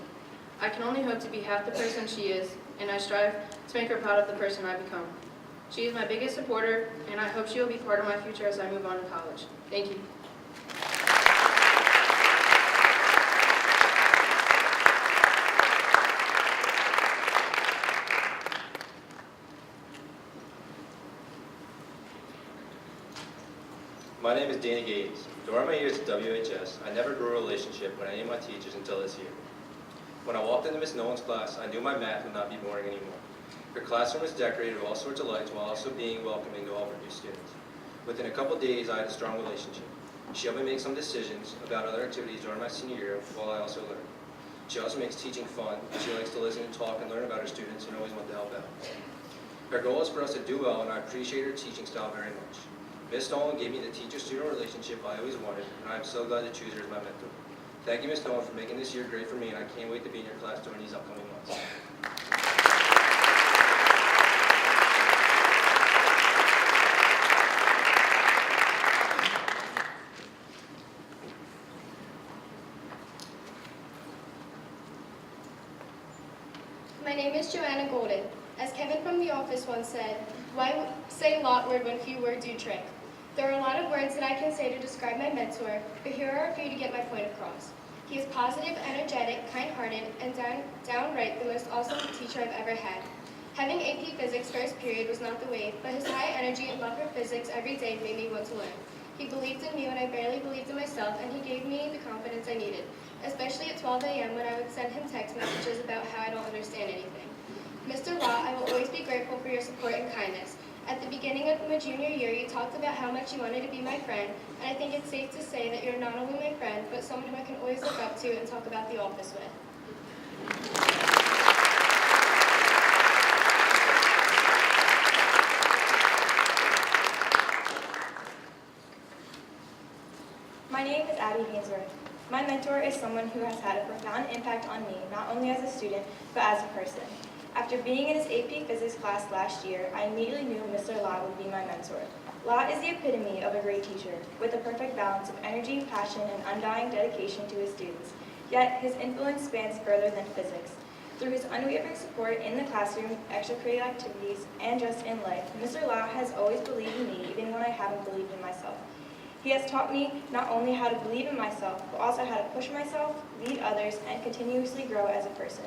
I can only hope to be half the person she is, and I strive to make her proud of the person I become. She is my biggest supporter, and I hope she will be part of my future as I move on to college. Thank you. My name is Danny Gates. During my years at WHS, I never grew a relationship with any of my teachers until this year. When I walked into Miss Nolan's class, I knew my math would not be boring anymore. Her classroom was decorated with all sorts of lights while also being welcoming to all of her new students. Within a couple days, I had a strong relationship. She helped me make some decisions about other activities during my senior year while I also learned. She also makes teaching fun. She likes to listen and talk and learn about her students and always want to help out. Her goal is for us to do well, and I appreciate her teaching style very much. Miss Nolan gave me the teacher-student relationship I always wanted, and I'm so glad to choose her as my mentor. Thank you, Miss Nolan, for making this year great for me, and I can't wait to be in your class during these upcoming months. My name is Joanna Golden. As Kevin from The Office once said, why say a lot word when few words do trick? There are a lot of words that I can say to describe my mentor, but here are a few to get my point across. He is positive, energetic, kind-hearted, and downright the most awesome teacher I've ever had. Having AP Physics first period was not the wave, but his high energy and love for physics every day made me want to learn. He believed in me when I barely believed in myself, and he gave me the confidence I needed, especially at 12 a.m. when I would send him text messages about how I don't understand anything. Mr. Law, I will always be grateful for your support and kindness. At the beginning of my junior year, you talked about how much you wanted to be my friend, and I think it's safe to say that you're not only my friend, but someone who I can always look up to and talk about The Office with. My name is Abby Hainsworth. My mentor is someone who has had a profound impact on me, not only as a student, but as a person. After being in his AP Physics class last year, I immediately knew Mr. Law would be my mentor. Law is the epitome of a great teacher, with a perfect balance of energy, passion, and undying dedication to his students. Yet, his influence spans further than physics. Through his unwavering support in the classroom, extracurricular activities, and just in life, Mr. Law has always believed in me even when I haven't believed in myself. He has taught me not only how to believe in myself, but also how to push myself, lead others, and continuously grow as a person.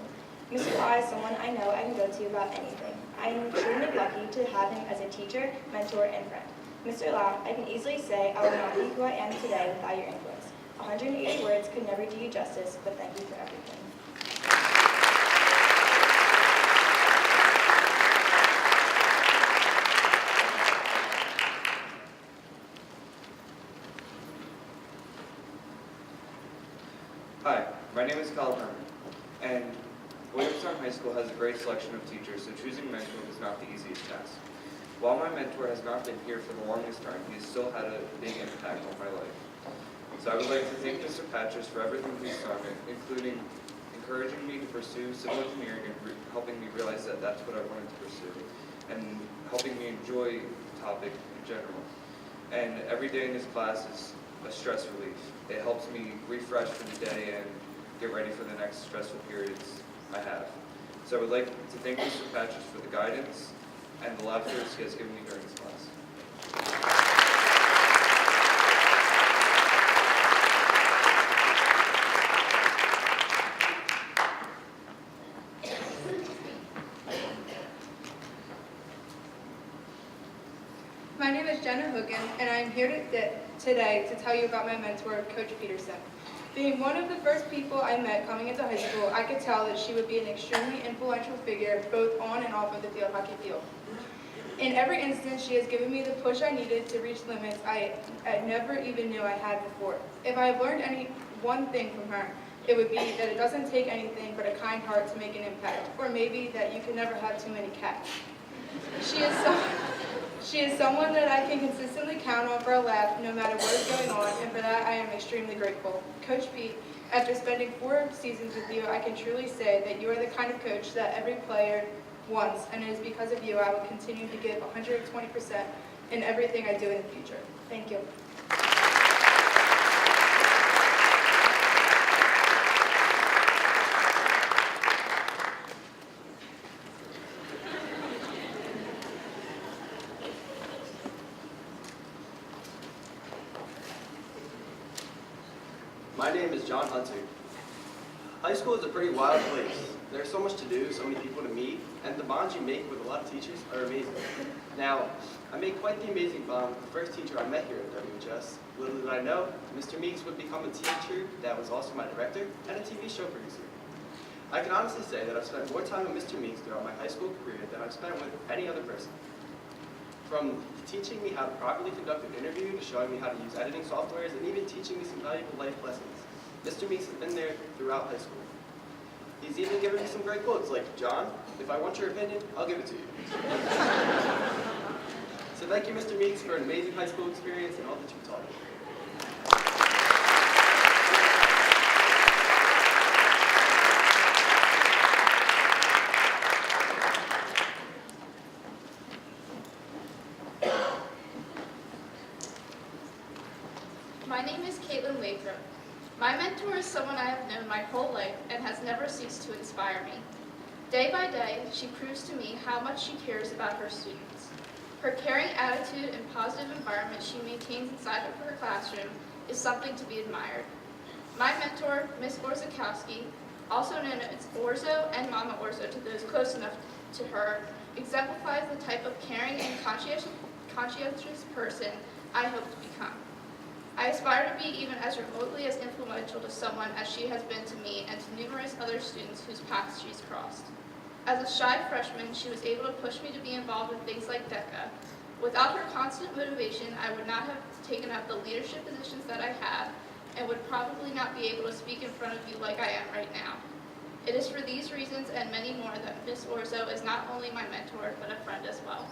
Mr. Law is someone I know I can go to about anything. I am extremely lucky to have him as a teacher, mentor, and friend. Mr. Law, I can easily say I would not be who I am today without your influence. 180 words could never do you justice, but thank you for everything. Hi, my name is Kyle Herman, and Williamstown High School has a great selection of teachers, so choosing a mentor was not the easiest task. While my mentor has not been here for the longest time, he has still had a big impact on my life. So I would like to thank Mr. Patches for everything he's done, including encouraging me to pursue civil engineering and helping me realize that that's what I wanted to pursue, and helping me enjoy topic in general. And every day in this class is a stress relief. It helps me refresh for the day and get ready for the next stressful periods I have. So I would like to thank Mr. Patches for the guidance and the laughter he has given me during this class. My name is Jenna Hoogan, and I am here today to tell you about my mentor, Coach Peterson. Being one of the first people I met coming into high school, I could tell that she would be an extremely influential figure both on and off of the hockey field. In every instance, she has given me the push I needed to reach limits I never even knew I had before. If I have learned any one thing from her, it would be that it doesn't take anything but a kind heart to make an impact, or maybe that you can never have too many cats. She is someone that I can consistently count on for a laugh no matter what is going on, and for that I am extremely grateful. Coach Pete, after spending 4 seasons with you, I can truly say that you are the kind of coach that every player wants, and it is because of you I will continue to give 120% in everything I do in the future. Thank you. My name is John Hunter. High school is a pretty wild place. There's so much to do, so many people to meet, and the bonds you make with a lot of teachers are amazing. Now, I made quite the amazing bond with the first teacher I met here at WHS. Little did I know, Mr. Meeks would become a teacher that was also my director and a TV show producer. I can honestly say that I've spent more time with Mr. Meeks throughout my high school career than I've spent with any other person. From teaching me how to properly conduct an interview, to showing me how to use editing softwares, and even teaching me some valuable life lessons. Mr. Meeks has been there throughout high school. He's even given me some great quotes like, "John, if I want your opinion, I'll give it to you." So thank you, Mr. Meeks, for an amazing high school experience and all that you've taught me. My name is Caitlin Lathrop. My mentor is someone I have known my whole life and has never ceased to inspire me. Day by day, she proves to me how much she cares about her students. Her caring attitude and positive environment she maintains inside of her classroom is something to be admired. My mentor, Ms. Orzakowski, also known as Orzo and Mama Orzo to those close enough to her, exemplifies the type of caring and conscientious person I hope to become. I aspire to be even as remotely as influential to someone as she has been to me and to numerous other students whose paths she's crossed. As a shy freshman, she was able to push me to be involved in things like DECA. Without her constant motivation, I would not have taken up the leadership positions that I have and would probably not be able to speak in front of you like I am right now. It is for these reasons and many more that Ms. Orzo is not only my mentor, but a friend as well.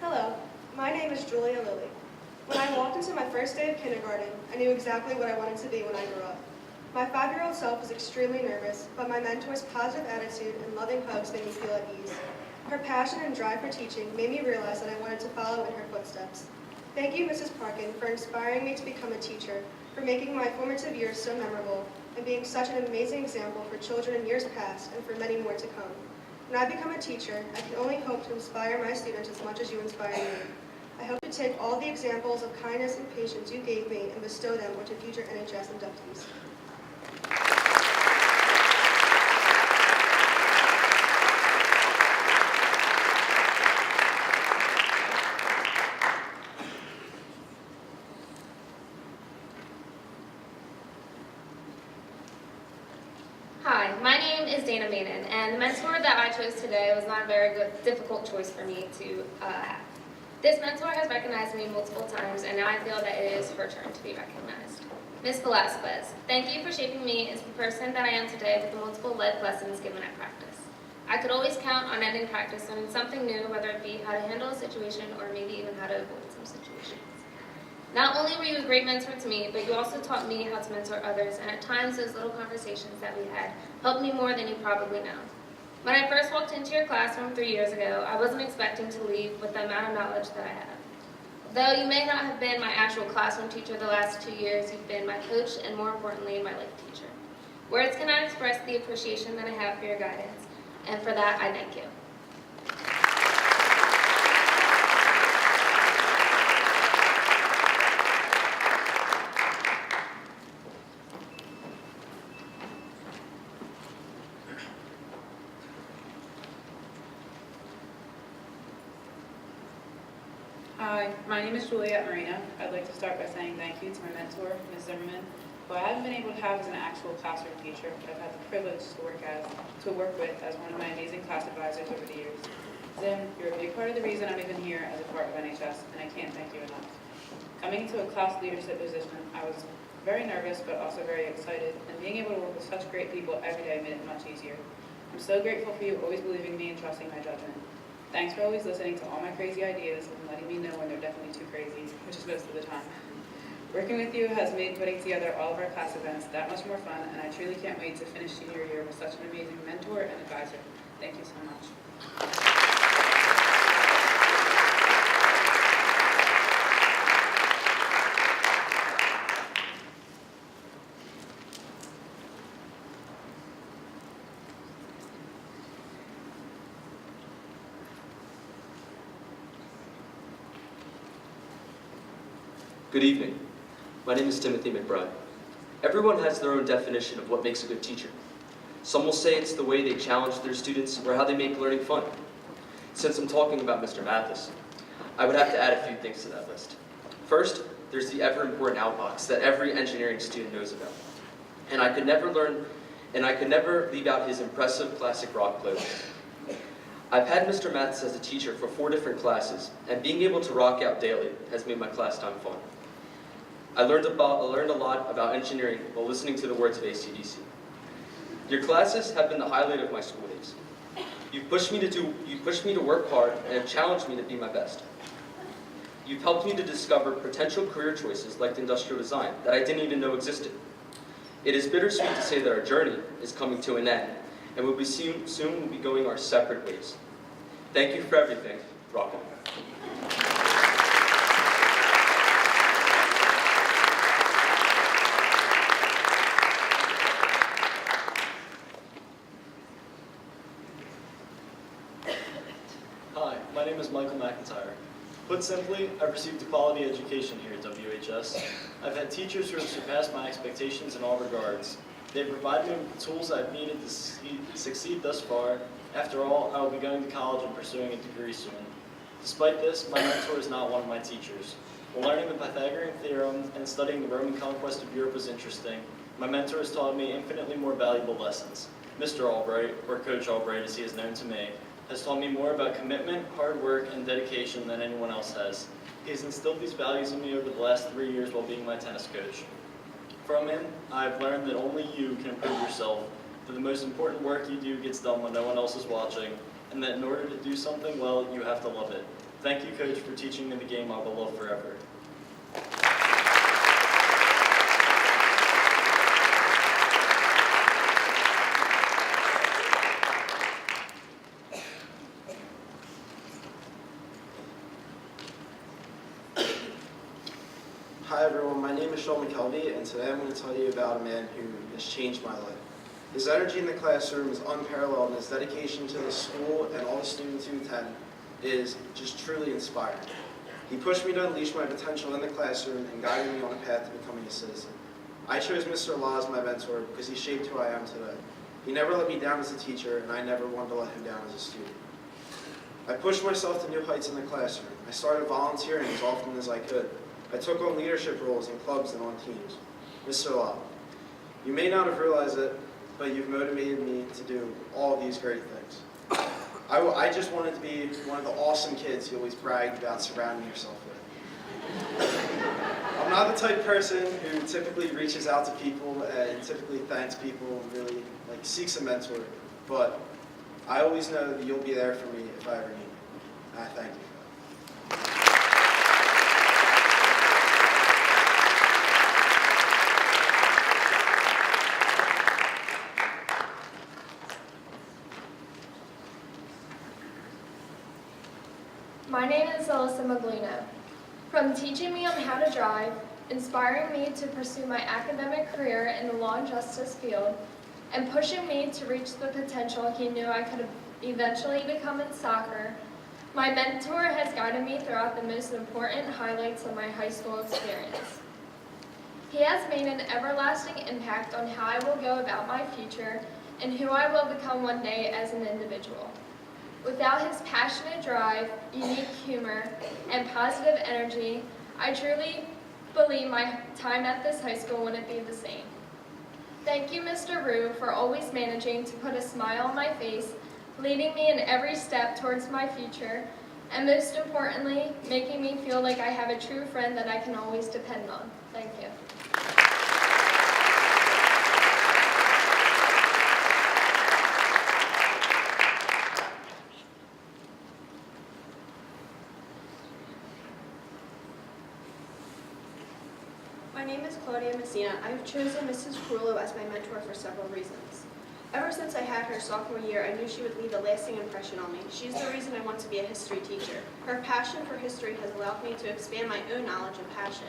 Hello, my name is Julia Lilly. When I walked into my first day of kindergarten, I knew exactly what I wanted to be when I grew up. My 5-year-old self was extremely nervous, but my mentor's positive attitude and loving hugs made me feel at ease. Her passion and drive for teaching made me realize that I wanted to follow in her footsteps. Thank you, Mrs. Parkin, for inspiring me to become a teacher, for making my formative years so memorable, and being such an amazing example for children in years past and for many more to come. When I become a teacher, I can only hope to inspire my students as much as you inspire me. I hope to take all the examples of kindness and patience you gave me and bestow them onto future NHS inductees. Hi, my name is Dana Manin, and the mentor that I chose today was not a very difficult choice for me to have. This mentor has recognized me multiple times, and now I feel that it is her turn to be recognized. Ms. Velasquez, thank you for shaping me into the person that I am today with the multiple life lessons given at practice. I could always count on ending practice learning something new, whether it be how to handle a situation or maybe even how to avoid some situations. Not only were you a great mentor to me, but you also taught me how to mentor others, and at times those little conversations that we had helped me more than you probably know. When I first walked into your classroom 3 years ago, I wasn't expecting to leave with the amount of knowledge that I have. Though you may not have been my actual classroom teacher the last 2 years, you've been my coach and more importantly, my life teacher. Words cannot express the appreciation that I have for your guidance, and for that, I thank you. Hi, my name is Juliet Marina. I'd like to start by saying thank you to my mentor, Ms. Zimmerman, who I haven't been able to have as an actual classroom teacher, but I've had the privilege to work with as one of my amazing class advisors over the years. Zim, you're a big part of the reason I'm even here as a part of NHS, and I can't thank you enough. Coming into a class leadership position, I was very nervous, but also very excited, and being able to work with such great people every day made it much easier. I'm so grateful for you always believing in me and trusting my judgment. Thanks for always listening to all my crazy ideas and letting me know when they're definitely too crazy, which is most of the time. Working with you has made putting together all of our class events that much more fun, and I truly can't wait to finish senior year with such an amazing mentor and advisor. Thank you so much. Good evening. My name is Timothy McBride. Everyone has their own definition of what makes a good teacher. Some will say it's the way they challenge their students or how they make learning fun. Since I'm talking about Mr. Mathis, I would have to add a few things to that list. First, there's the ever-important outbox that every engineering student knows about. And I could never leave out his impressive classic rock playlist. I've had Mr. Mathis as a teacher for 4 different classes, and being able to rock out daily has made my class time fun. I learned a lot about engineering while listening to the words of AC/DC. Your classes have been the highlight of my school days. You've pushed me to work hard and have challenged me to be my best. You've helped me to discover potential career choices like industrial design that I didn't even know existed. It is bittersweet to say that our journey is coming to an end, and soon we'll be going our separate ways. Thank you for everything. Rock on. Hi, my name is Michael McIntyre. Put simply, I've received a quality education here at WHS. I've had teachers who have surpassed my expectations in all regards. They've provided me with the tools I've needed to succeed thus far. After all, I will be going to college and pursuing a degree soon. Despite this, my mentor is not one of my teachers. While learning the Pythagorean theorem and studying the Roman conquest of Europe was interesting, my mentor has taught me infinitely more valuable lessons. Mr. Albright, or Coach Albright as he is known to me, has taught me more about commitment, hard work, and dedication than anyone else has. He has instilled these values in me over the last 3 years while being my tennis coach. From him, I've learned that only you can improve yourself, that the most important work you do gets done when no one else is watching, and that in order to do something well, you have to love it. Thank you, Coach, for teaching me the game I will love forever. Hi everyone, my name is Sean McKelvey, and today I'm going to tell you about a man who has changed my life. His energy in the classroom is unparalleled, and his dedication to the school and all the students who attend is just truly inspiring. He pushed me to unleash my potential in the classroom and guided me on a path to becoming a citizen. I chose Mr. Law as my mentor because he shaped who I am today. He never let me down as a teacher, and I never wanted to let him down as a student. I pushed myself to new heights in the classroom. I started volunteering as often as I could. I took on leadership roles in clubs and on teams. Mr. Law, you may not have realized it, but you've motivated me to do all these great things. I just wanted to be one of the awesome kids you always bragged about surrounding yourself with. I'm not the type of person who typically reaches out to people and typically thanks people and really seeks a mentor, but I always know that you'll be there for me if I ever need you. And I thank you for that. My name is Alyssa Maglino. From teaching me on how to drive, inspiring me to pursue my academic career in the law and justice field, and pushing me to reach the potential he knew I could eventually become in soccer, my mentor has guided me throughout the most important highlights of my high school experience. He has made an everlasting impact on how I will go about my future and who I will become one day as an individual. Without his passionate drive, unique humor, and positive energy, I truly believe my time at this high school wouldn't be the same. Thank you, Mr. Rue, for always managing to put a smile on my face, leading me in every step towards my future, and most importantly, making me feel like I have a true friend that I can always depend on. Thank you. My name is Claudia Messina. I have chosen Mrs. Carullo as my mentor for several reasons. Ever since I had her sophomore year, I knew she would leave a lasting impression on me. She's the reason I want to be a history teacher. Her passion for history has allowed me to expand my own knowledge and passion.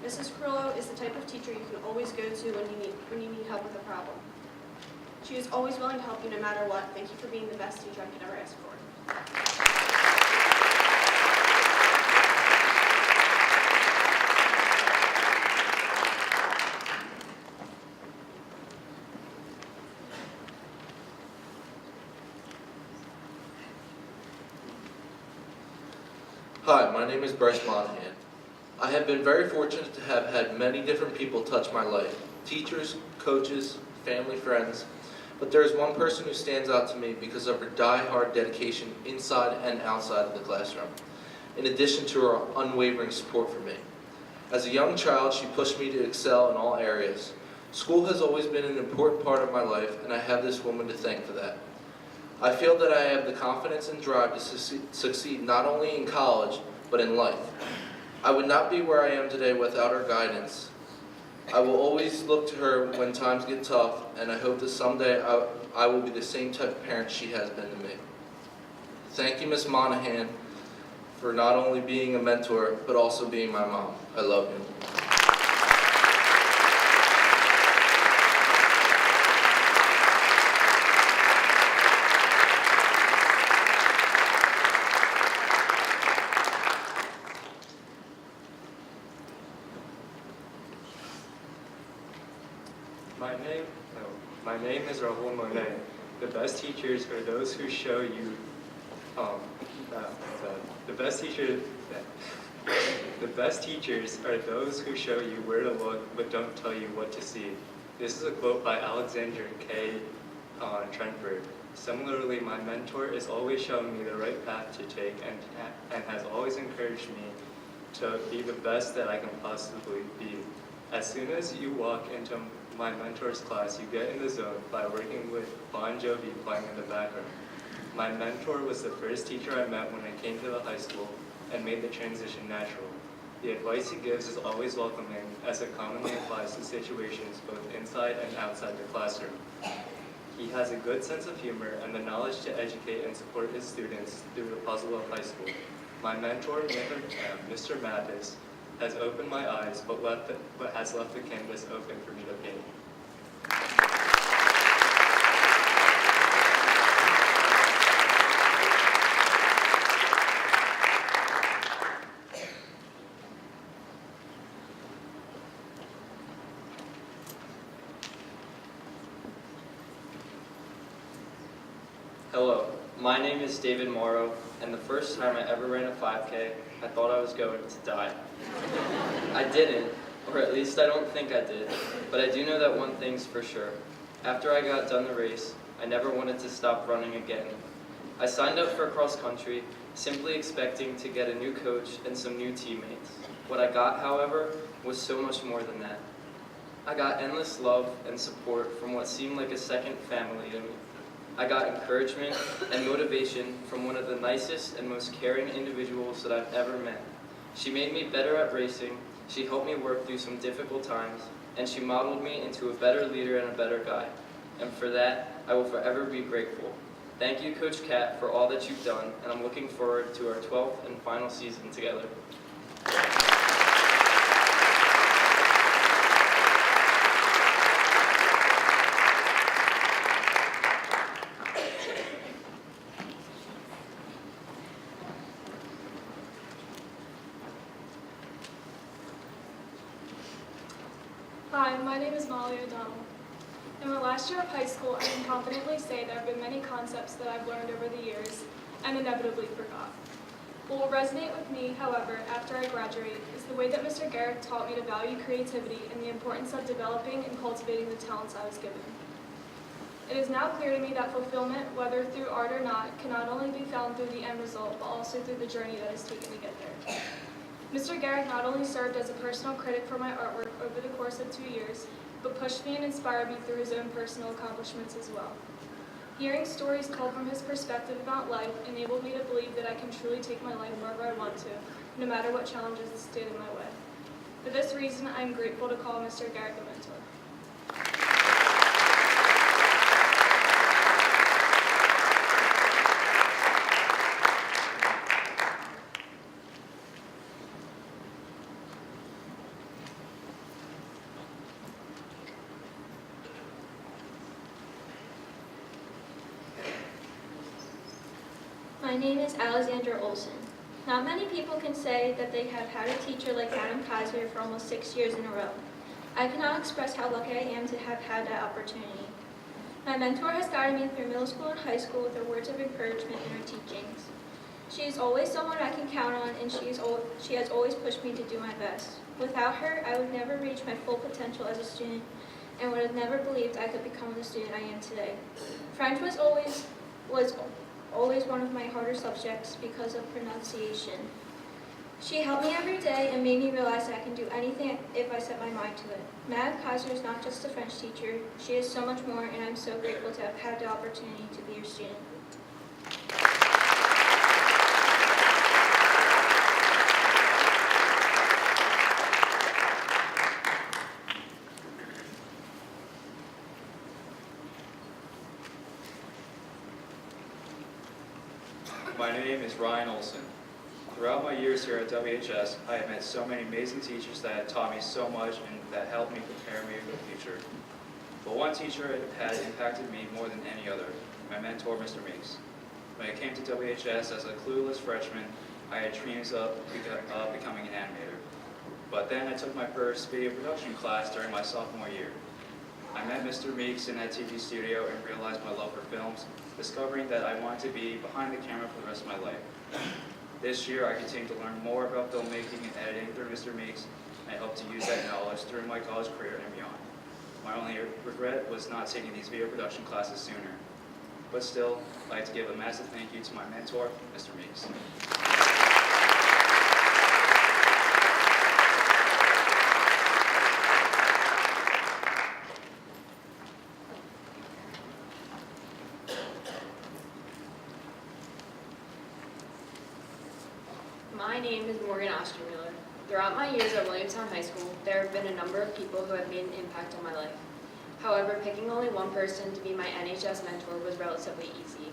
Mrs. Carullo is the type of teacher you can always go to when you need help with a problem. She is always willing to help you no matter what. Thank you for being the best teacher I could ever ask for. Hi, my name is Bryce Monahan. I have been very fortunate to have had many different people touch my life, teachers, coaches, family, friends, but there is one person who stands out to me because of her die-hard dedication inside and outside of the classroom, in addition to her unwavering support for me. As a young child, she pushed me to excel in all areas. School has always been an important part of my life, and I have this woman to thank for that. I feel that I have the confidence and drive to succeed not only in college, but in life. I would not be where I am today without her guidance. I will always look to her when times get tough, and I hope that someday I will be the same type of parent she has been to me. Thank you, Ms. Monahan, for not only being a mentor, but also being my mom. I love you. My name is Rahul Monet. The best teachers are those who show you, the best teachers are those who show you where to look, but don't tell you what to see. This is a quote by Alexander K. Trentford. Similarly, my mentor is always showing me the right path to take and has always encouraged me to be the best that I can possibly be. As soon as you walk into my mentor's class, you get in the zone by working with Bon Jovi playing in the background. My mentor was the first teacher I met when I came to the high school and made the transition natural. The advice he gives is always welcoming, as it commonly applies to situations both inside and outside the classroom. He has a good sense of humor and the knowledge to educate and support his students through the puzzle of high school. My mentor, Mr. Mathis, has opened my eyes, but has left the canvas open for me to paint. Hello, my name is David Morrow, and the first time I ever ran a 5K, I thought I was going to die. I didn't, or at least I don't think I did, but I do know that one thing's for sure. After I got done the race, I never wanted to stop running again. I signed up for cross country, simply expecting to get a new coach and some new teammates. What I got, however, was so much more than that. I got endless love and support from what seemed like a second family to me. I got encouragement and motivation from one of the nicest and most caring individuals that I've ever met. She made me better at racing, she helped me work through some difficult times, and she modeled me into a better leader and a better guy. And for that, I will forever be grateful. Thank you, Coach Cat, for all that you've done, and I'm looking forward to our 12th and final season together. Hi, my name is Molly O'Donnell. In my last year of high school, I can confidently say there have been many concepts that I've learned over the years and inevitably forgot. What will resonate with me, however, after I graduate, is the way that Mr. Garrick taught me to value creativity and the importance of developing and cultivating the talents I was given. It is now clear to me that fulfillment, whether through art or not, can not only be found through the end result, but also through the journey that is taken to get there. Mr. Garrick not only served as a personal critic for my artwork over the course of 2 years, but pushed me and inspired me through his own personal accomplishments as well. Hearing stories told from his perspective about life enabled me to believe that I can truly take my life wherever I want to, no matter what challenges stand in my way. For this reason, I am grateful to call Mr. Garrick a mentor. My name is Alexandra Olson. Not many people can say that they have had a teacher like Madam Kaiser for almost 6 years in a row. I cannot express how lucky I am to have had that opportunity. My mentor has guided me through middle school and high school with her words of encouragement and her teachings. She is always someone I can count on, and she has always pushed me to do my best. Without her, I would never reach my full potential as a student and would have never believed I could become the student I am today. French was always one of my harder subjects because of pronunciation. She helped me every day and made me realize that I can do anything if I set my mind to it. Madam Kaiser is not just a French teacher, she is so much more, and I'm so grateful to have had the opportunity to be her student. My name is Ryan Olson. Throughout my years here at WHS, I have met so many amazing teachers that have taught me so much and that helped me prepare me for the future. But one teacher had impacted me more than any other, my mentor, Mr. Meeks. When I came to WHS as a clueless freshman, I had dreams of becoming an animator. But then I took my first video production class during my sophomore year. I met Mr. Meeks in that TV studio and realized my love for films, discovering that I wanted to be behind the camera for the rest of my life. This year, I continue to learn more about filmmaking and editing through Mr. Meeks, and I hope to use that knowledge through my college career and beyond. My only regret was not taking these video production classes sooner. But still, I'd like to give a massive thank you to my mentor, Mr. Meeks. My name is Morgan Ostermuller. Throughout my years at Williamstown High School, there have been a number of people who have made an impact on my life. However, picking only one person to be my NHS mentor was relatively easy.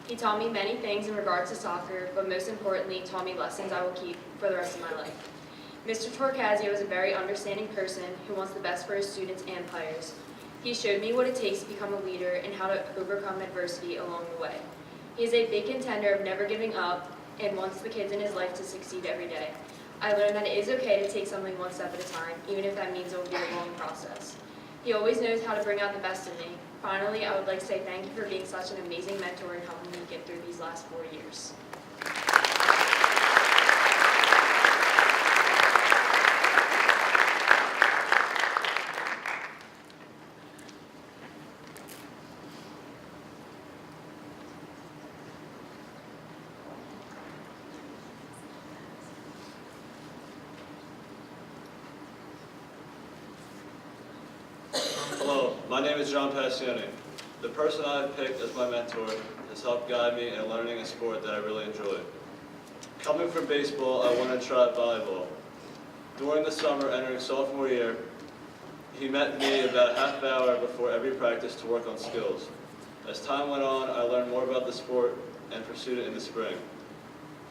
He taught me many things in regards to soccer, but most importantly, taught me lessons I will keep for the rest of my life. Mr. Torcasio is a very understanding person who wants the best for his students and players. He showed me what it takes to become a leader and how to overcome adversity along the way. He is a big contender of never giving up and wants the kids in his life to succeed every day. I learned that it is okay to take something one step at a time, even if that means it will be a long process. He always knows how to bring out the best in me. Finally, I would like to say thank you for being such an amazing mentor and helping me get through these last 4 years. Hello, my name is John Passione. The person I have picked as my mentor has helped guide me in learning a sport that I really enjoy. Coming from baseball, I wanted to try volleyball. During the summer entering sophomore year, he met me about a half hour before every practice to work on skills. As time went on, I learned more about the sport and pursued it in the spring.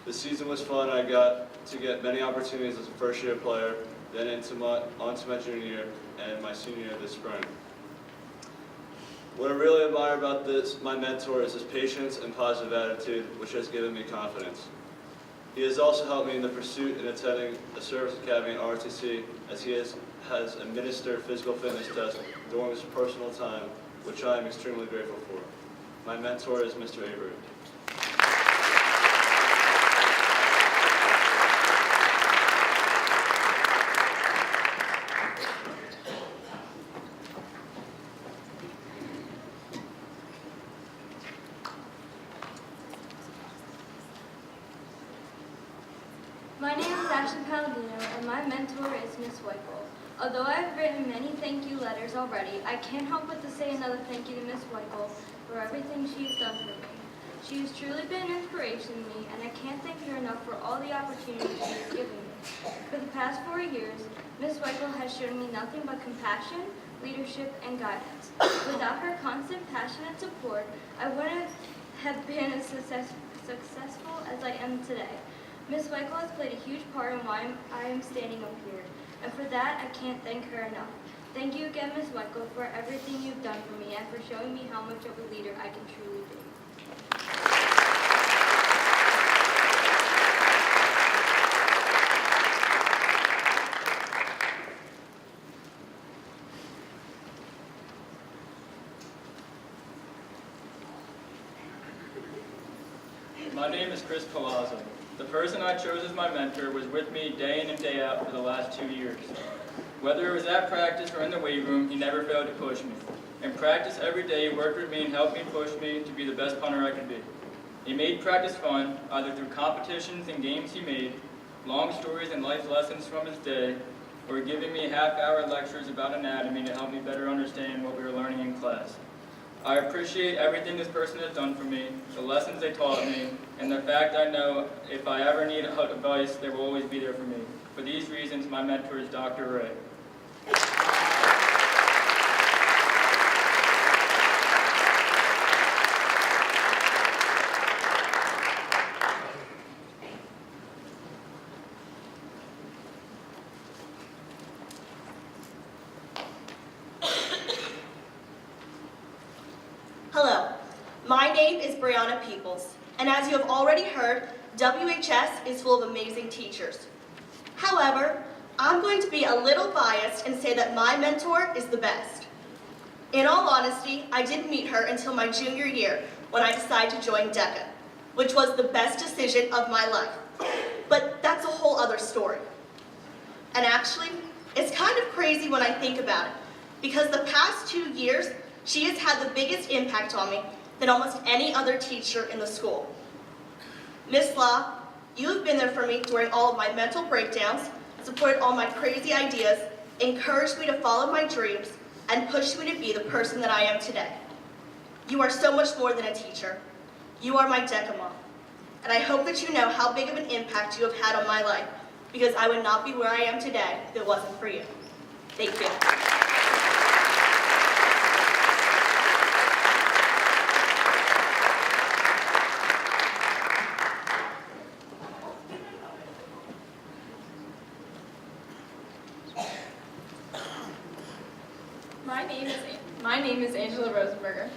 The season was fun. I got to get many opportunities as a first-year player, then onto my junior year and my senior year this spring. What I really admire about my mentor is his patience and positive attitude, which has given me confidence. He has also helped me in the pursuit in attending a service academy in ROTC, as he has administered physical fitness tests during his personal time, which I am extremely grateful for. My mentor is Mr. Avery. My name is Ashley Palladino, and my mentor is Miss Weichel. Although I have written many thank you letters already, I can't help but to say another thank you to Miss Weichel for everything she has done for me. She has truly been an inspiration to me, and I can't thank her enough for all the opportunities she has given me. For the past 4 years, Miss Weichel has shown me nothing but compassion, leadership, and guidance. Without her constant passion and support, I wouldn't have been as successful as I am today. Miss Weichel has played a huge part in why I am standing up here, and for that, I can't thank her enough. Thank you again, Miss Weichel, for everything you've done for me and for showing me how much of a leader I can truly be. My name is Chris Palazzo. The person I chose as my mentor was with me day in and day out for the last 2 years. Whether it was at practice or in the weight room, he never failed to push me. In practice every day, he worked with me and helped me push me to be the best punter I could be. He made practice fun, either through competitions and games he made, long stories and life lessons from his day, or giving me half-hour lectures about anatomy to help me better understand what we were learning in class. I appreciate everything this person has done for me, the lessons they taught me, and the fact I know if I ever need advice, they will always be there for me. For these reasons, my mentor is Dr. Ray. Hello, my name is Brianna Peoples, and as you have already heard, WHS is full of amazing teachers. However, I'm going to be a little biased and say that my mentor is the best. In all honesty, I didn't meet her until my junior year when I decided to join DECA, which was the best decision of my life. But that's a whole other story. And actually, it's kind of crazy when I think about it, because the past 2 years, she has had the biggest impact on me than almost any other teacher in the school. Miss Law, you have been there for me during all of my mental breakdowns, supported all my crazy ideas, encouraged me to follow my dreams, and pushed me to be the person that I am today. You are so much more than a teacher. You are my DECA mom. And I hope that you know how big of an impact you have had on my life, because I would not be where I am today if it wasn't for you. Thank you. My name is Angela Rosenberger.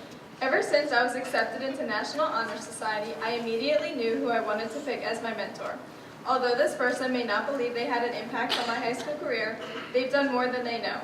Ever since I was accepted into National Honor Society, I immediately knew who I wanted to pick as my mentor. Although this person may not believe they had an impact on my high school career, they've done more than they know.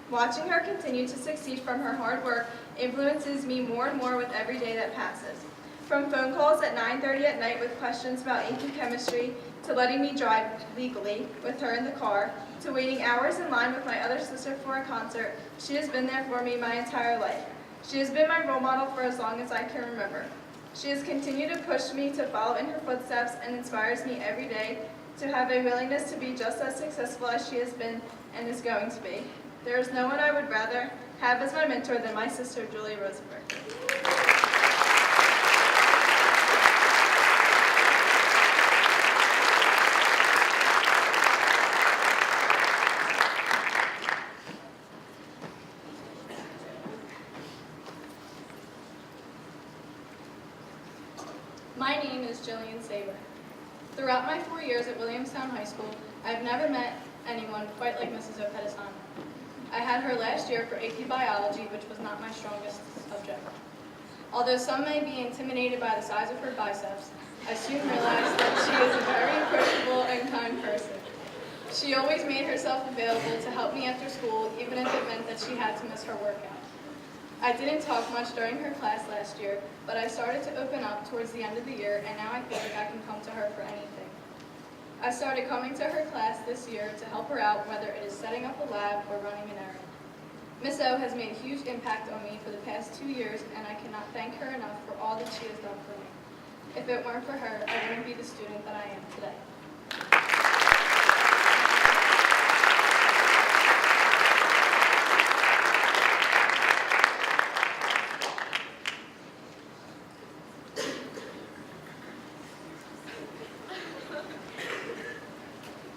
Watching her continue to succeed from her hard work influences me more and more with every day that passes. From phone calls at 9:30 at night with questions about ink and chemistry, to letting me drive legally with her in the car, to waiting hours in line with my other sister for a concert, she has been there for me my entire life. She has been my role model for as long as I can remember. She has continued to push me to follow in her footsteps and inspires me every day to have a willingness to be just as successful as she has been and is going to be. There is no one I would rather have as my mentor than my sister, Julia Rosenberg. My name is Jillian Saber. Throughout my 4 years at Williamstown High School, I have never met anyone quite like Mrs. Opedesano. I had her last year for AP Biology, which was not my strongest subject. Although some may be intimidated by the size of her biceps, I soon realized that she is a very approachable and kind person. She always made herself available to help me after school, even if it meant that she had to miss her workout. I didn't talk much during her class last year, but I started to open up towards the end of the year, and now I feel like I can come to her for anything. I started coming to her class this year to help her out, whether it is setting up a lab or running an errand. Miss O has made a huge impact on me for the past 2 years, and I cannot thank her enough for all that she has done for me. If it weren't for her, I wouldn't be the student that I am today.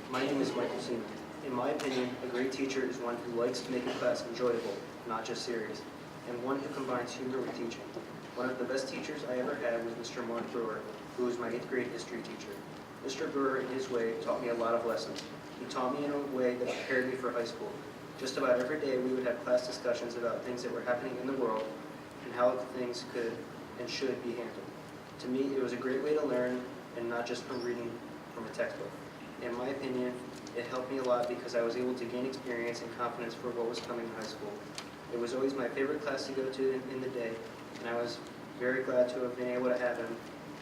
My name is Michael Seaman. In my opinion, a great teacher is one who likes to make a class enjoyable, not just serious, and one who combines humor with teaching. One of the best teachers I ever had was Mr. Mark Brewer, who was my 8th grade history teacher. Mr. Brewer, in his way, taught me a lot of lessons. He taught me in a way that prepared me for high school. Just about every day, we would have class discussions about things that were happening in the world and how things could and should be handled. To me, it was a great way to learn, and not just from reading from a textbook. In my opinion, it helped me a lot because I was able to gain experience and confidence for what was coming in high school. It was always my favorite class to go to in the day, and I was very glad to have been able to have him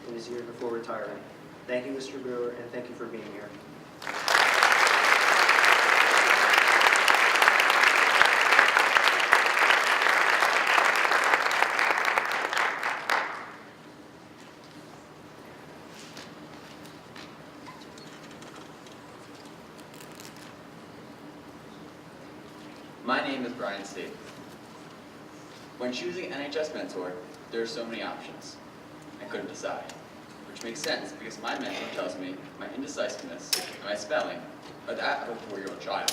in his year before retiring. Thank you, Mr. Brewer, and thank you for being here. My name is Brian State. When choosing an NHS mentor, there are so many options. I couldn't decide, which makes sense because my mentor tells me my indecisiveness and my spelling are that of a 4-year-old child.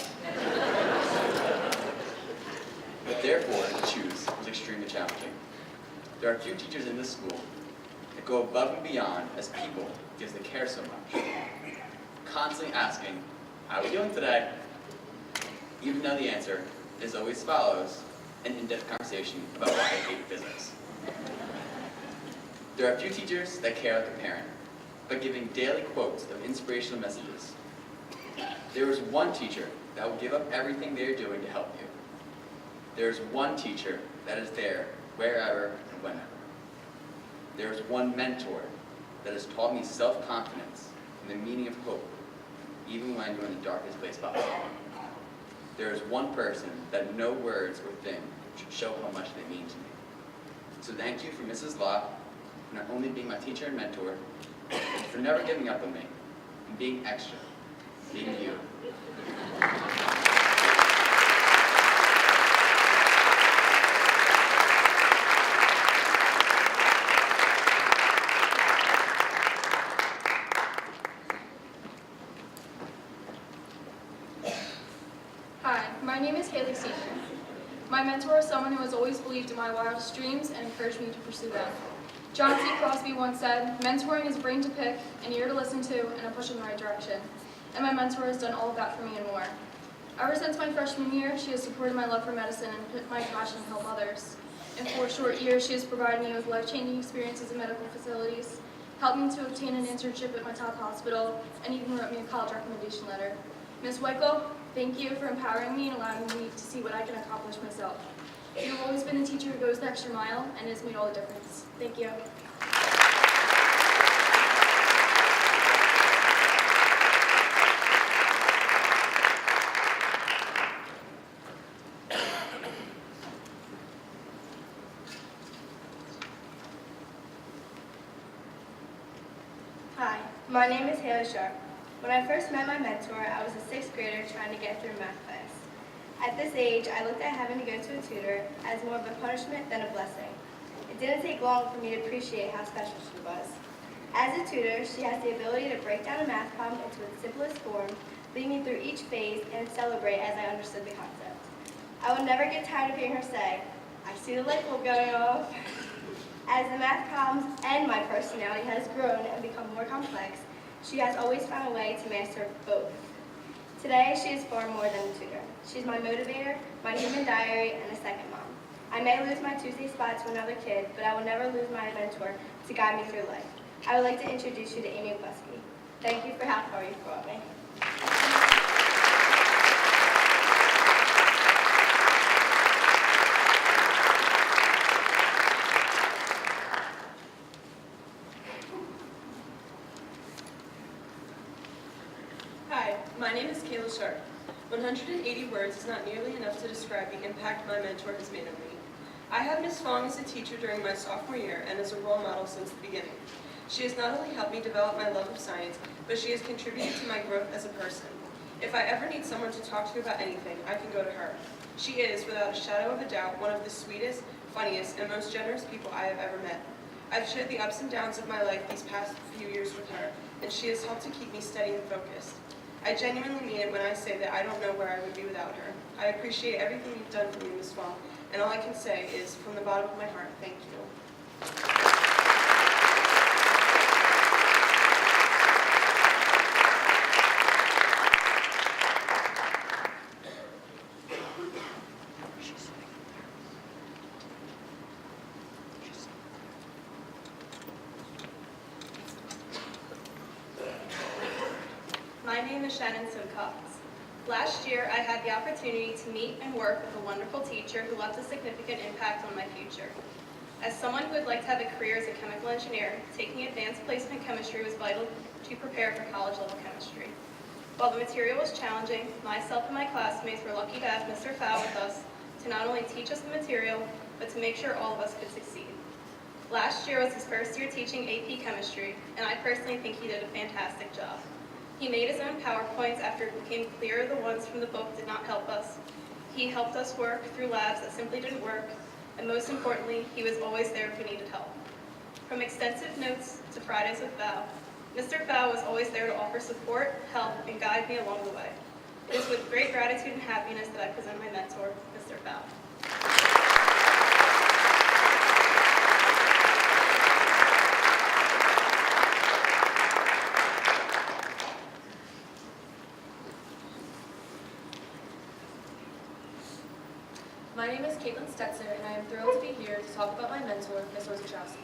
But therefore, to choose was extremely challenging. There are few teachers in this school that go above and beyond as people because they care so much. Constantly asking, how are we doing today? Even though the answer is always follows an in-depth conversation about why I hate physics. There are few teachers that care like a parent, by giving daily quotes of inspirational messages. There is one teacher that will give up everything they are doing to help you. There is one teacher that is there wherever and whenever. There is one mentor that has taught me self-confidence and the meaning of hope, even when you're in the darkest place possible. There is one person that no words or thing should show how much they mean to me. So thank you for Mrs. Locke for not only being my teacher and mentor, but for never giving up on me and being extra, being you. Hi, my name is Haley Senior. My mentor is someone who has always believed in my wildest dreams and encouraged me to pursue them. John C. Crosby once said, mentoring is a brain to pick, an ear to listen to, and a push in the right direction. And my mentor has done all of that for me and more. Ever since my freshman year, she has supported my love for medicine and my passion to help others. In 4 short years, she has provided me with life-changing experiences in medical facilities, helped me to obtain an internship at my top hospital, and even wrote me a college recommendation letter. Ms. Weichel, thank you for empowering me and allowing me to see what I can accomplish myself. You've always been the teacher who goes the extra mile, and it has made all the difference. Thank you. Hi, my name is Haley Sharp. When I first met my mentor, I was a 6th grader trying to get through math class. At this age, I looked at having to go to a tutor as more of a punishment than a blessing. It didn't take long for me to appreciate how special she was. As a tutor, she has the ability to break down a math problem into its simplest form, lead me through each phase, and celebrate as I understood the concept. I will never get tired of hearing her say, "I see the light bulb going off." As the math problems and my personality has grown and become more complex, she has always found a way to master both. Today, she is far more than a tutor. She's my motivator, my human diary, and a second mom. I may lose my Tuesday spot to another kid, but I will never lose my mentor to guide me through life. I would like to introduce you to Amy Gillespie. Thank you for how far you've brought me. Hi, my name is Kayla Sharp. 180 words is not nearly enough to describe the impact my mentor has made on me. I had Ms. Fong as a teacher during my sophomore year and as a role model since the beginning. She has not only helped me develop my love of science, but she has contributed to my growth as a person. If I ever need someone to talk to about anything, I can go to her. She is, without a shadow of a doubt, one of the sweetest, funniest, and most generous people I have ever met. I've shared the ups and downs of my life these past few years with her, and she has helped to keep me steady and focused. I genuinely mean it when I say that I don't know where I would be without her. I appreciate everything you've done for me, Ms. Fong, and all I can say is, from the bottom of my heart, thank you. My name is Shannon Simcox. Last year, I had the opportunity to meet and work with a wonderful teacher who left a significant impact on my future. As someone who would like to have a career as a chemical engineer, taking advanced placement chemistry was vital to prepare for college-level chemistry. While the material was challenging, myself and my classmates were lucky to have Mr. Fow with us to not only teach us the material, but to make sure all of us could succeed. Last year was his first year teaching AP chemistry, and I personally think he did a fantastic job. He made his own PowerPoints after it became clear the ones from the book did not help us. He helped us work through labs that simply didn't work, and most importantly, he was always there if we needed help. From extensive notes to Fridays with Val, Mr. Fow was always there to offer support, help, and guide me along the way. It is with great gratitude and happiness that I present my mentor, Mr. Fow. My name is Caitlin Stetzer, and I am thrilled to be here to talk about my mentor, Ms. Orzechowski.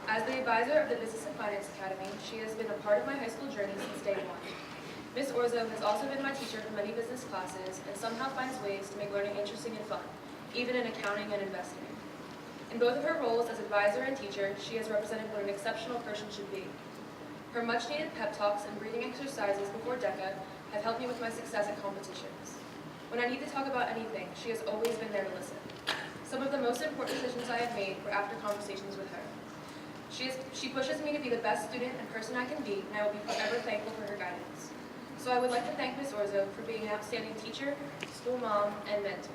As the advisor of the Business and Finance Academy, she has been a part of my high school journey since day one. Ms. Orzo has also been my teacher for many business classes and somehow finds ways to make learning interesting and fun, even in accounting and investing. In both of her roles as advisor and teacher, she has represented what an exceptional person should be. Her much-needed pep talks and breathing exercises before DECA have helped me with my success at competitions. When I need to talk about anything, she has always been there to listen. Some of the most important decisions I have made were after conversations with her. She pushes me to be the best student and person I can be, and I will be forever thankful for her guidance. So I would like to thank Ms. Orzo for being an outstanding teacher, school mom, and mentor.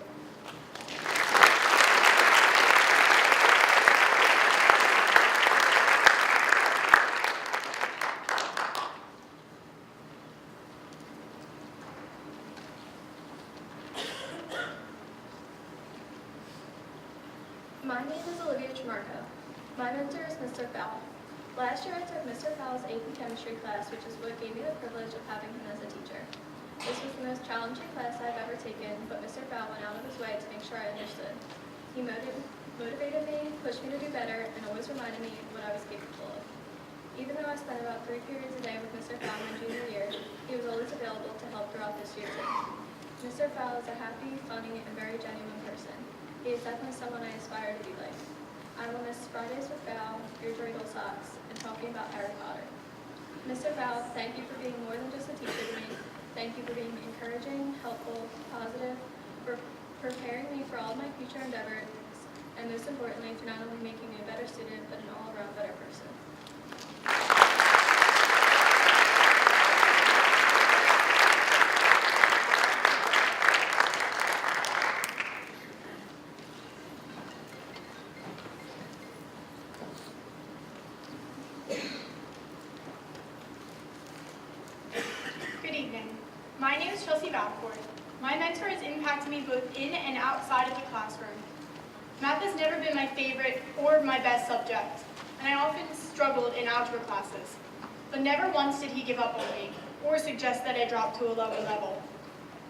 My name is Olivia Tremarco. My mentor is Mr. Fowl. Last year I took Mr. Fowl's AP chemistry class, which is what gave me the privilege of having him as a teacher. This was the most challenging class I've ever taken, but Mr. Fowl went out of his way to make sure I understood. He motivated me, pushed me to do better, and always reminded me what I was capable of. Even though I spent about 3 periods a day with Mr. Fowl my junior year, he was always available to help throughout this year too. Mr. Fowl is a happy, funny, and very genuine person. He is definitely someone I aspire to be like. I will miss Fridays with Val, your dreidel socks, and talking about Harry Potter. Mr. Val, thank you for being more than just a teacher to me. Thank you for being encouraging, helpful, positive, for preparing me for all of my future endeavors, and most importantly, for not only making me a better student, but an all-around better person. is Chelsea Valcourt. My mentor has impacted me both in and outside of the classroom. Math has never been my favorite or my best subject, and I often struggled in algebra classes. But never once did he give up on me or suggest that I drop to a lower level.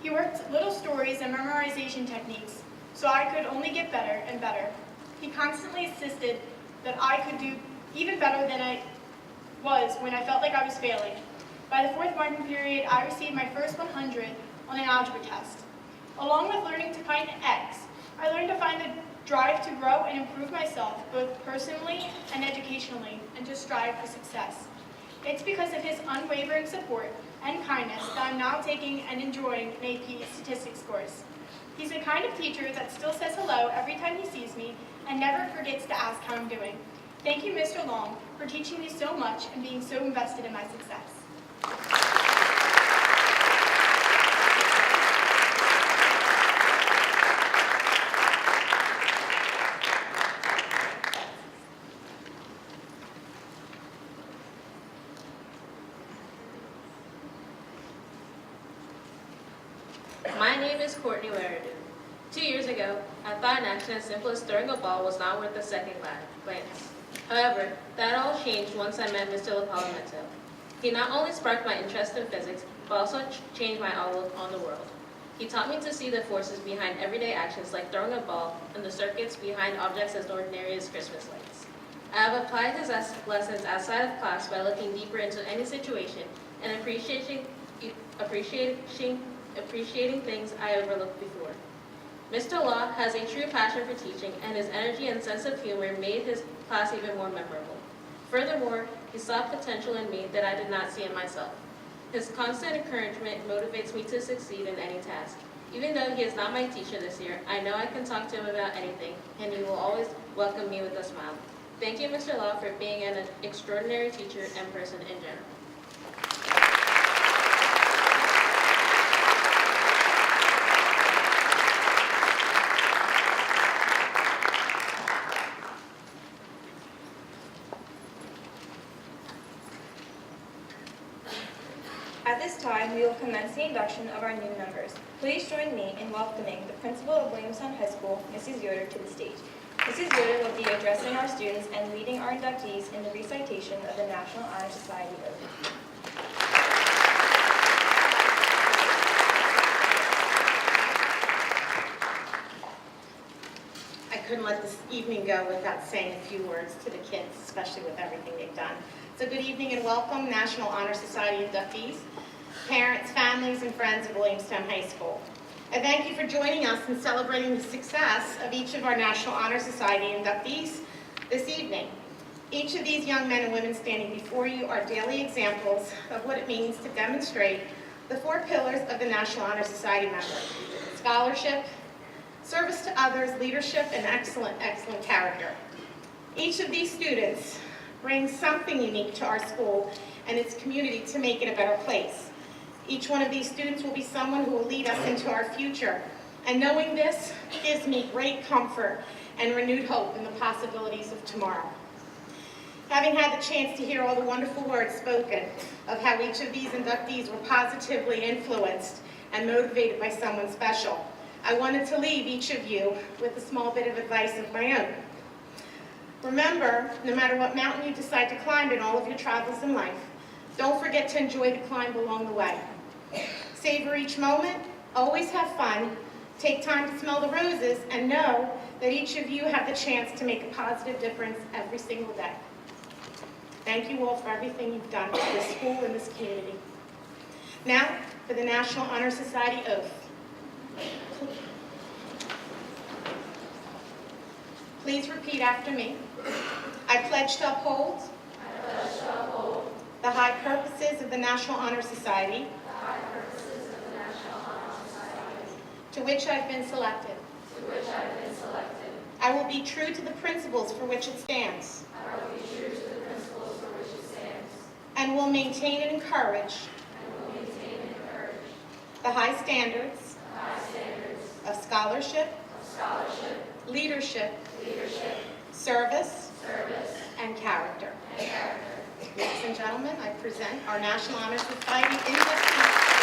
He worked little stories and memorization techniques so I could only get better and better. He constantly insisted that I could do even better than I was when I felt like I was failing. By the fourth marking period, I received my first 100 on an algebra test. Along with learning to find X, I learned to find the drive to grow and improve myself, both personally and educationally, and to strive for success. It's because of his unwavering support and kindness that I'm now taking and enjoying an AP statistics course. He's the kind of teacher that still says hello every time he sees me and never forgets to ask how I'm doing. Thank you, Mr. Long, for teaching me so much and being so invested in my success. My name is Courtney Laridan. 2 years ago, I thought an action as simple as throwing a ball was not worth a second glance. However, that all changed once I met Mr. LaPalomento. He not only sparked my interest in physics, but also changed my outlook on the world. He taught me to see the forces behind everyday actions like throwing a ball and the circuits behind objects as ordinary as Christmas lights. I have applied his lessons outside of class by looking deeper into any situation and appreciating things I overlooked before. Mr. Law has a true passion for teaching, and his energy and sense of humor made his class even more memorable. Furthermore, he saw potential in me that I did not see in myself. His constant encouragement motivates me to succeed in any task. Even though he is not my teacher this year, I know I can talk to him about anything, and he will always welcome me with a smile. Thank you, Mr. Law, for being an extraordinary teacher and person in general. At this time, we will commence the induction of our new members. Please join me in welcoming the principal of Williamstown High School, Mrs. Yoder, to the stage. Mrs. Yoder will be addressing our students and leading our inductees in the recitation of the National Honor Society Oath. I couldn't let this evening go without saying a few words to the kids, especially with everything they've done. So good evening and welcome, National Honor Society inductees, parents, families, and friends of Williamstown High School. I thank you for joining us in celebrating the success of each of our National Honor Society inductees this evening. Each of these young men and women standing before you are daily examples of what it means to demonstrate the 4 pillars of the National Honor Society member: scholarship, service to others, leadership, and excellent character. Each of these students brings something unique to our school and its community to make it a better place. Each one of these students will be someone who will lead us into our future, and knowing this gives me great comfort and renewed hope in the possibilities of tomorrow. Having had the chance to hear all the wonderful words spoken of how each of these inductees were positively influenced and motivated by someone special, I wanted to leave each of you with a small bit of advice of my own. Remember, no matter what mountain you decide to climb in all of your travels in life, don't forget to enjoy the climb along the way. Savor each moment, always have fun, take time to smell the roses, and know that each of you have the chance to make a positive difference every single day. Thank you all for everything you've done for this school and this community. Now, for the National Honor Society Oath. Please repeat after me. I pledge to uphold the high purposes of the National Honor Society to which I've been selected. I will be true to the principles for which it stands. And will maintain and encourage the high standards of scholarship, leadership, service, and character. Ladies and gentlemen, I present our National Honor Society inductees.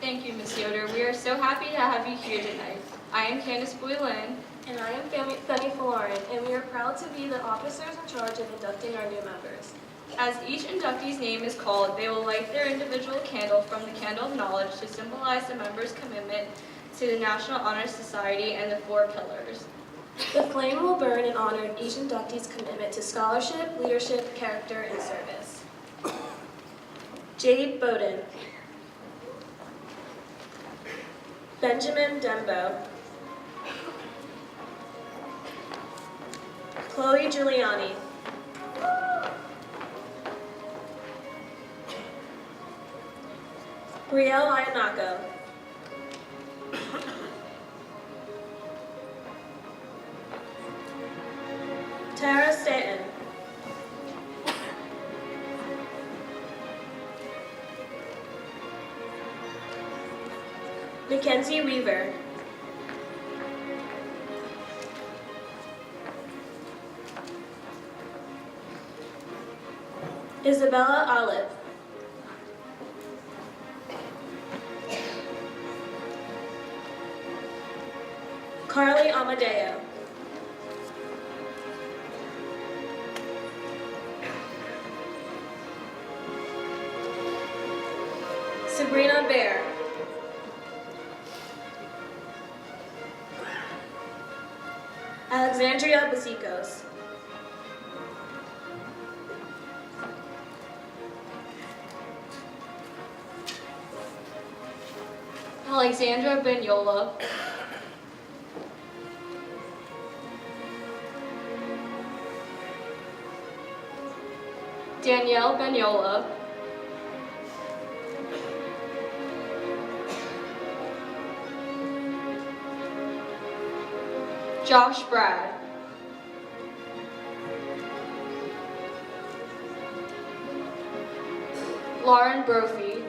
Thank you, Ms. Yoder. We are so happy to have you here tonight. I am Candace Boylan. And I am Femi Faloran, and we are proud to be the officers in charge of inducting our new members. As each inductee's name is called, they will light their individual candle from the Candle of Knowledge to symbolize the member's commitment to the National Honor Society and the 4 pillars. The flame will burn in honor of each inductee's commitment to scholarship, leadership, character, and service. Jade Bowden. Benjamin Dembo. Chloe Giuliani. Brielle Ayanako. Tara Stanton. Mackenzie Weaver. Isabella Olive. Carly Amadeo. Sabrina Bear. Alexandria Basicos. Alexandra Benyola. Danielle Benyola. Josh Brad. Lauren Brophy.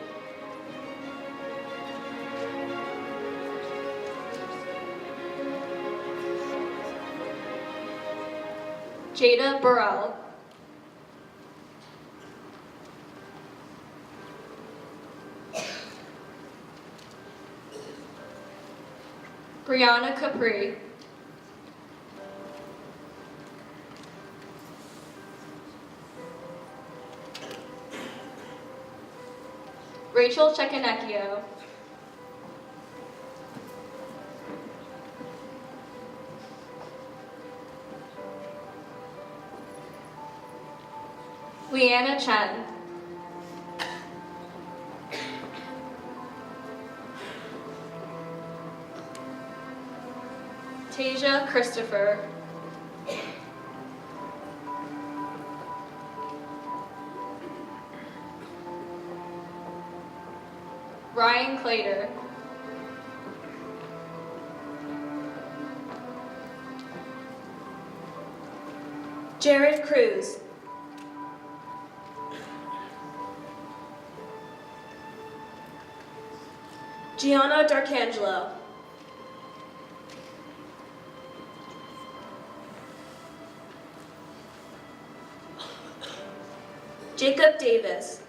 Jada Burrell. Brianna Capri. Rachel Chekanecchio. Leanna Chen. Tasia Christopher. Ryan Clater. Jared Cruz. Gianna D'Arcangelo. Jacob Davis.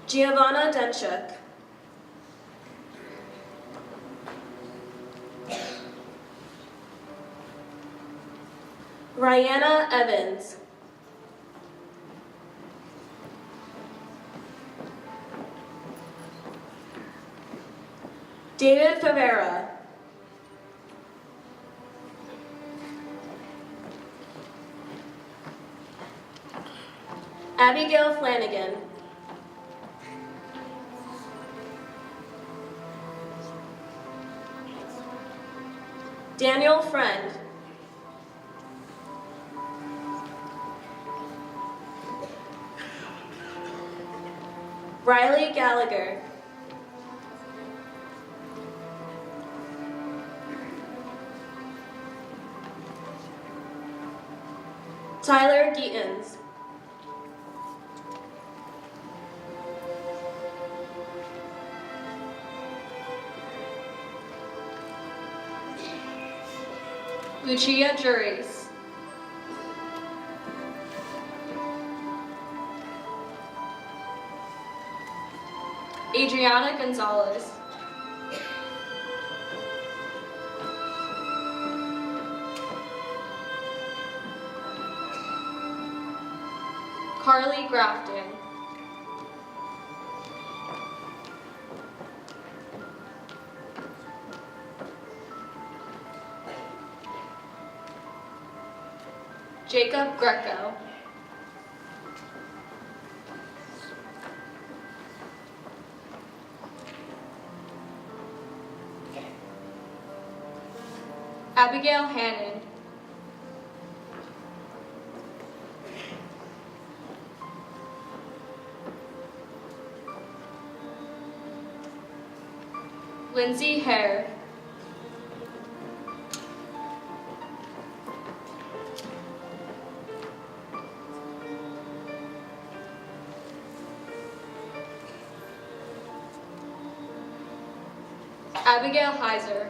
Giovanna Denchuk. Rihanna Evans. David Favera. Abigail Flanagan. Daniel Friend. Riley Gallagher. Tyler Geetons. Lucia Juris. Adriana Gonzalez. Carly Grafton. Jacob Greco. Abigail Hannon. Lindsay Hare. Abigail Heiser.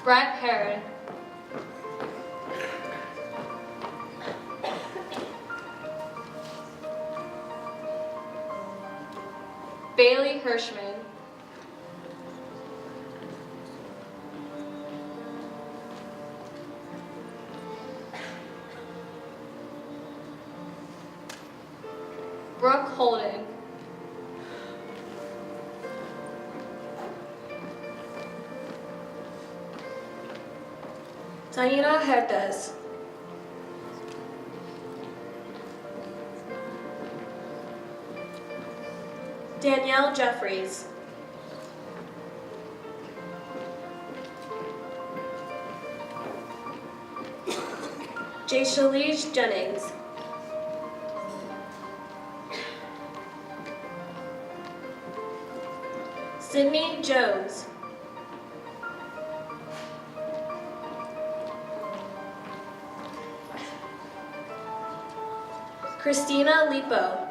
Brett Heron. Bailey Hirschman. Brooke Holden. Taina Hertes. Danielle Jeffries. Jayshalise Jennings. Sydney Jones. Christina Lipo.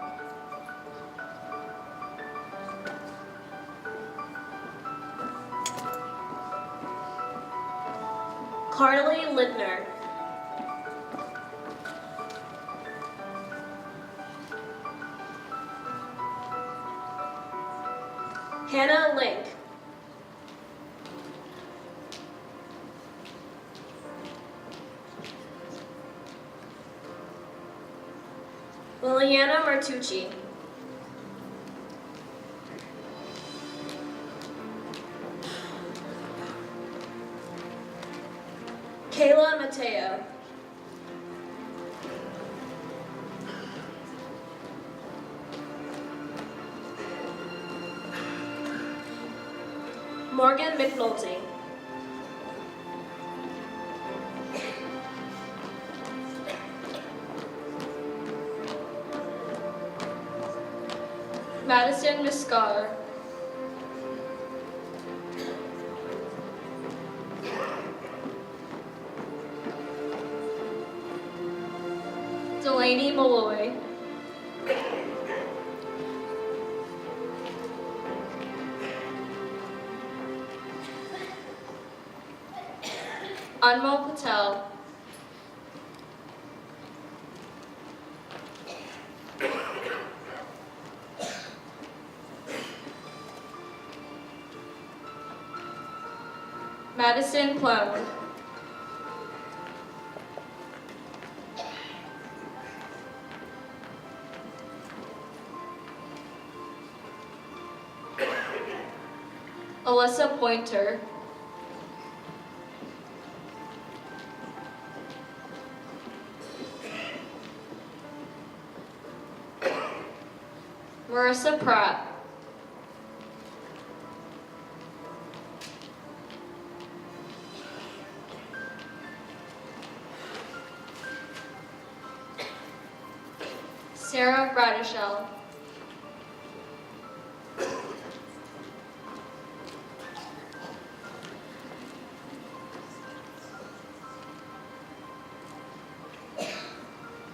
Carly Lindner. Hannah Link. Liliana Martucci. Kayla Mateo. Morgan McNulty. Madison Miscar. Delaney Malloy. Anmol Patel. Madison Plone. Alyssa Pointer. Marissa Pratt. Sarah Bradishell.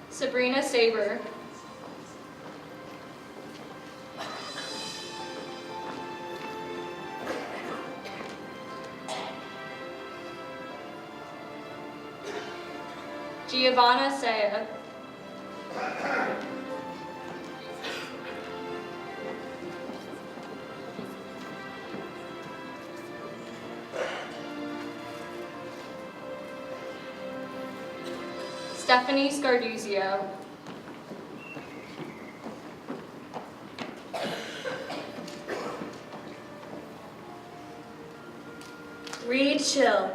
Sabrina Saber. Giovanna Saya. Stephanie Scarduzio. Reed Chill.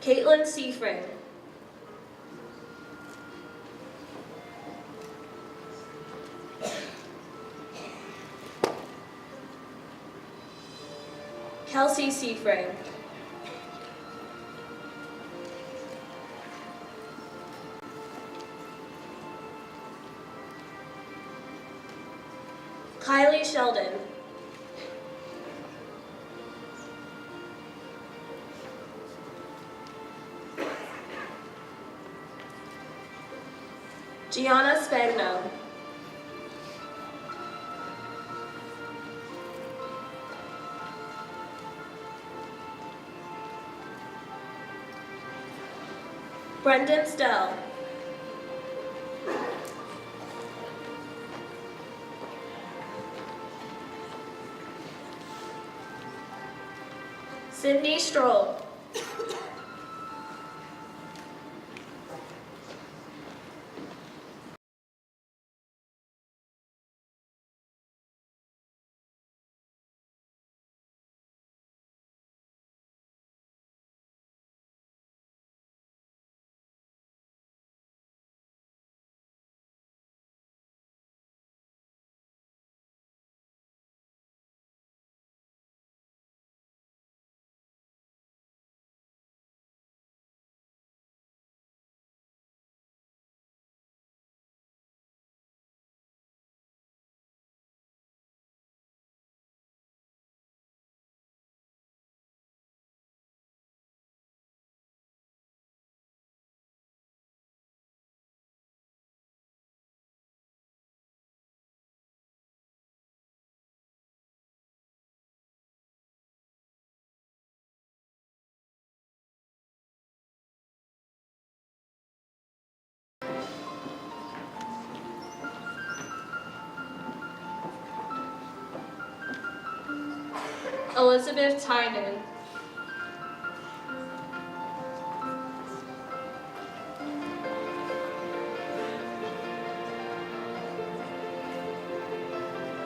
Caitlin Seaframe. Kelsey Seaframe. Kylie Sheldon. Gianna Spagno. Brendan Stell. Sydney Stroll. Elizabeth Tynan.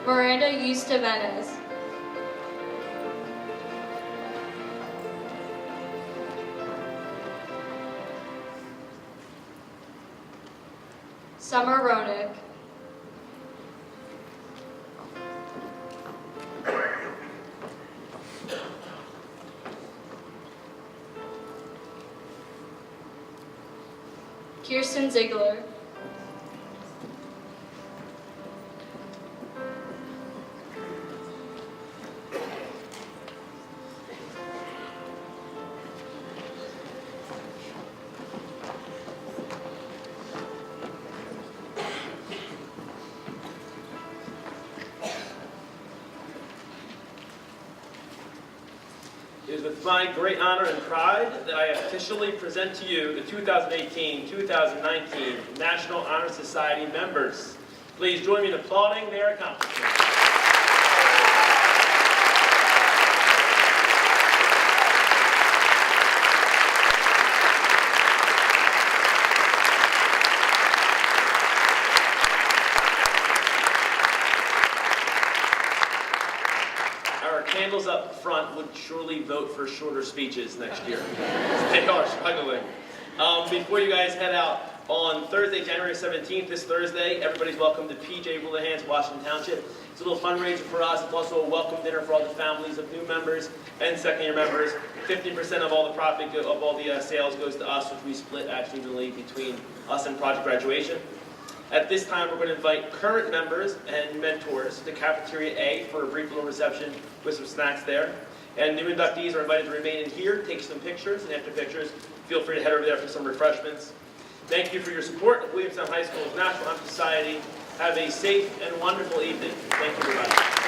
Miranda Eustavenez. Summer Ronick. Kirsten Ziegler. It is with my great honor and pride that I officially present to you the 2018-2019 National Honor Society members. Please join me in applauding their accomplishments. Candles up front would surely vote for shorter speeches next year. They are struggling. Before you guys head out, on Thursday, January 17th, this Thursday, everybody's welcome to PJ Houlihan's, Washington Township. It's a little fundraiser for us. It's also a welcome dinner for all the families of new members and second-year members. 50% of all the profit, of all the sales goes to us, which we split actually evenly between us and Project Graduation. At this time, we're going to invite current members and mentors to Cafeteria A for a brief little reception with some snacks there. And new inductees are invited to remain in here, take some pictures, and after pictures, feel free to head over there for some refreshments. Thank you for your support of Williamstown High School's National Honor Society. Have a safe and wonderful evening. Thank you, everybody.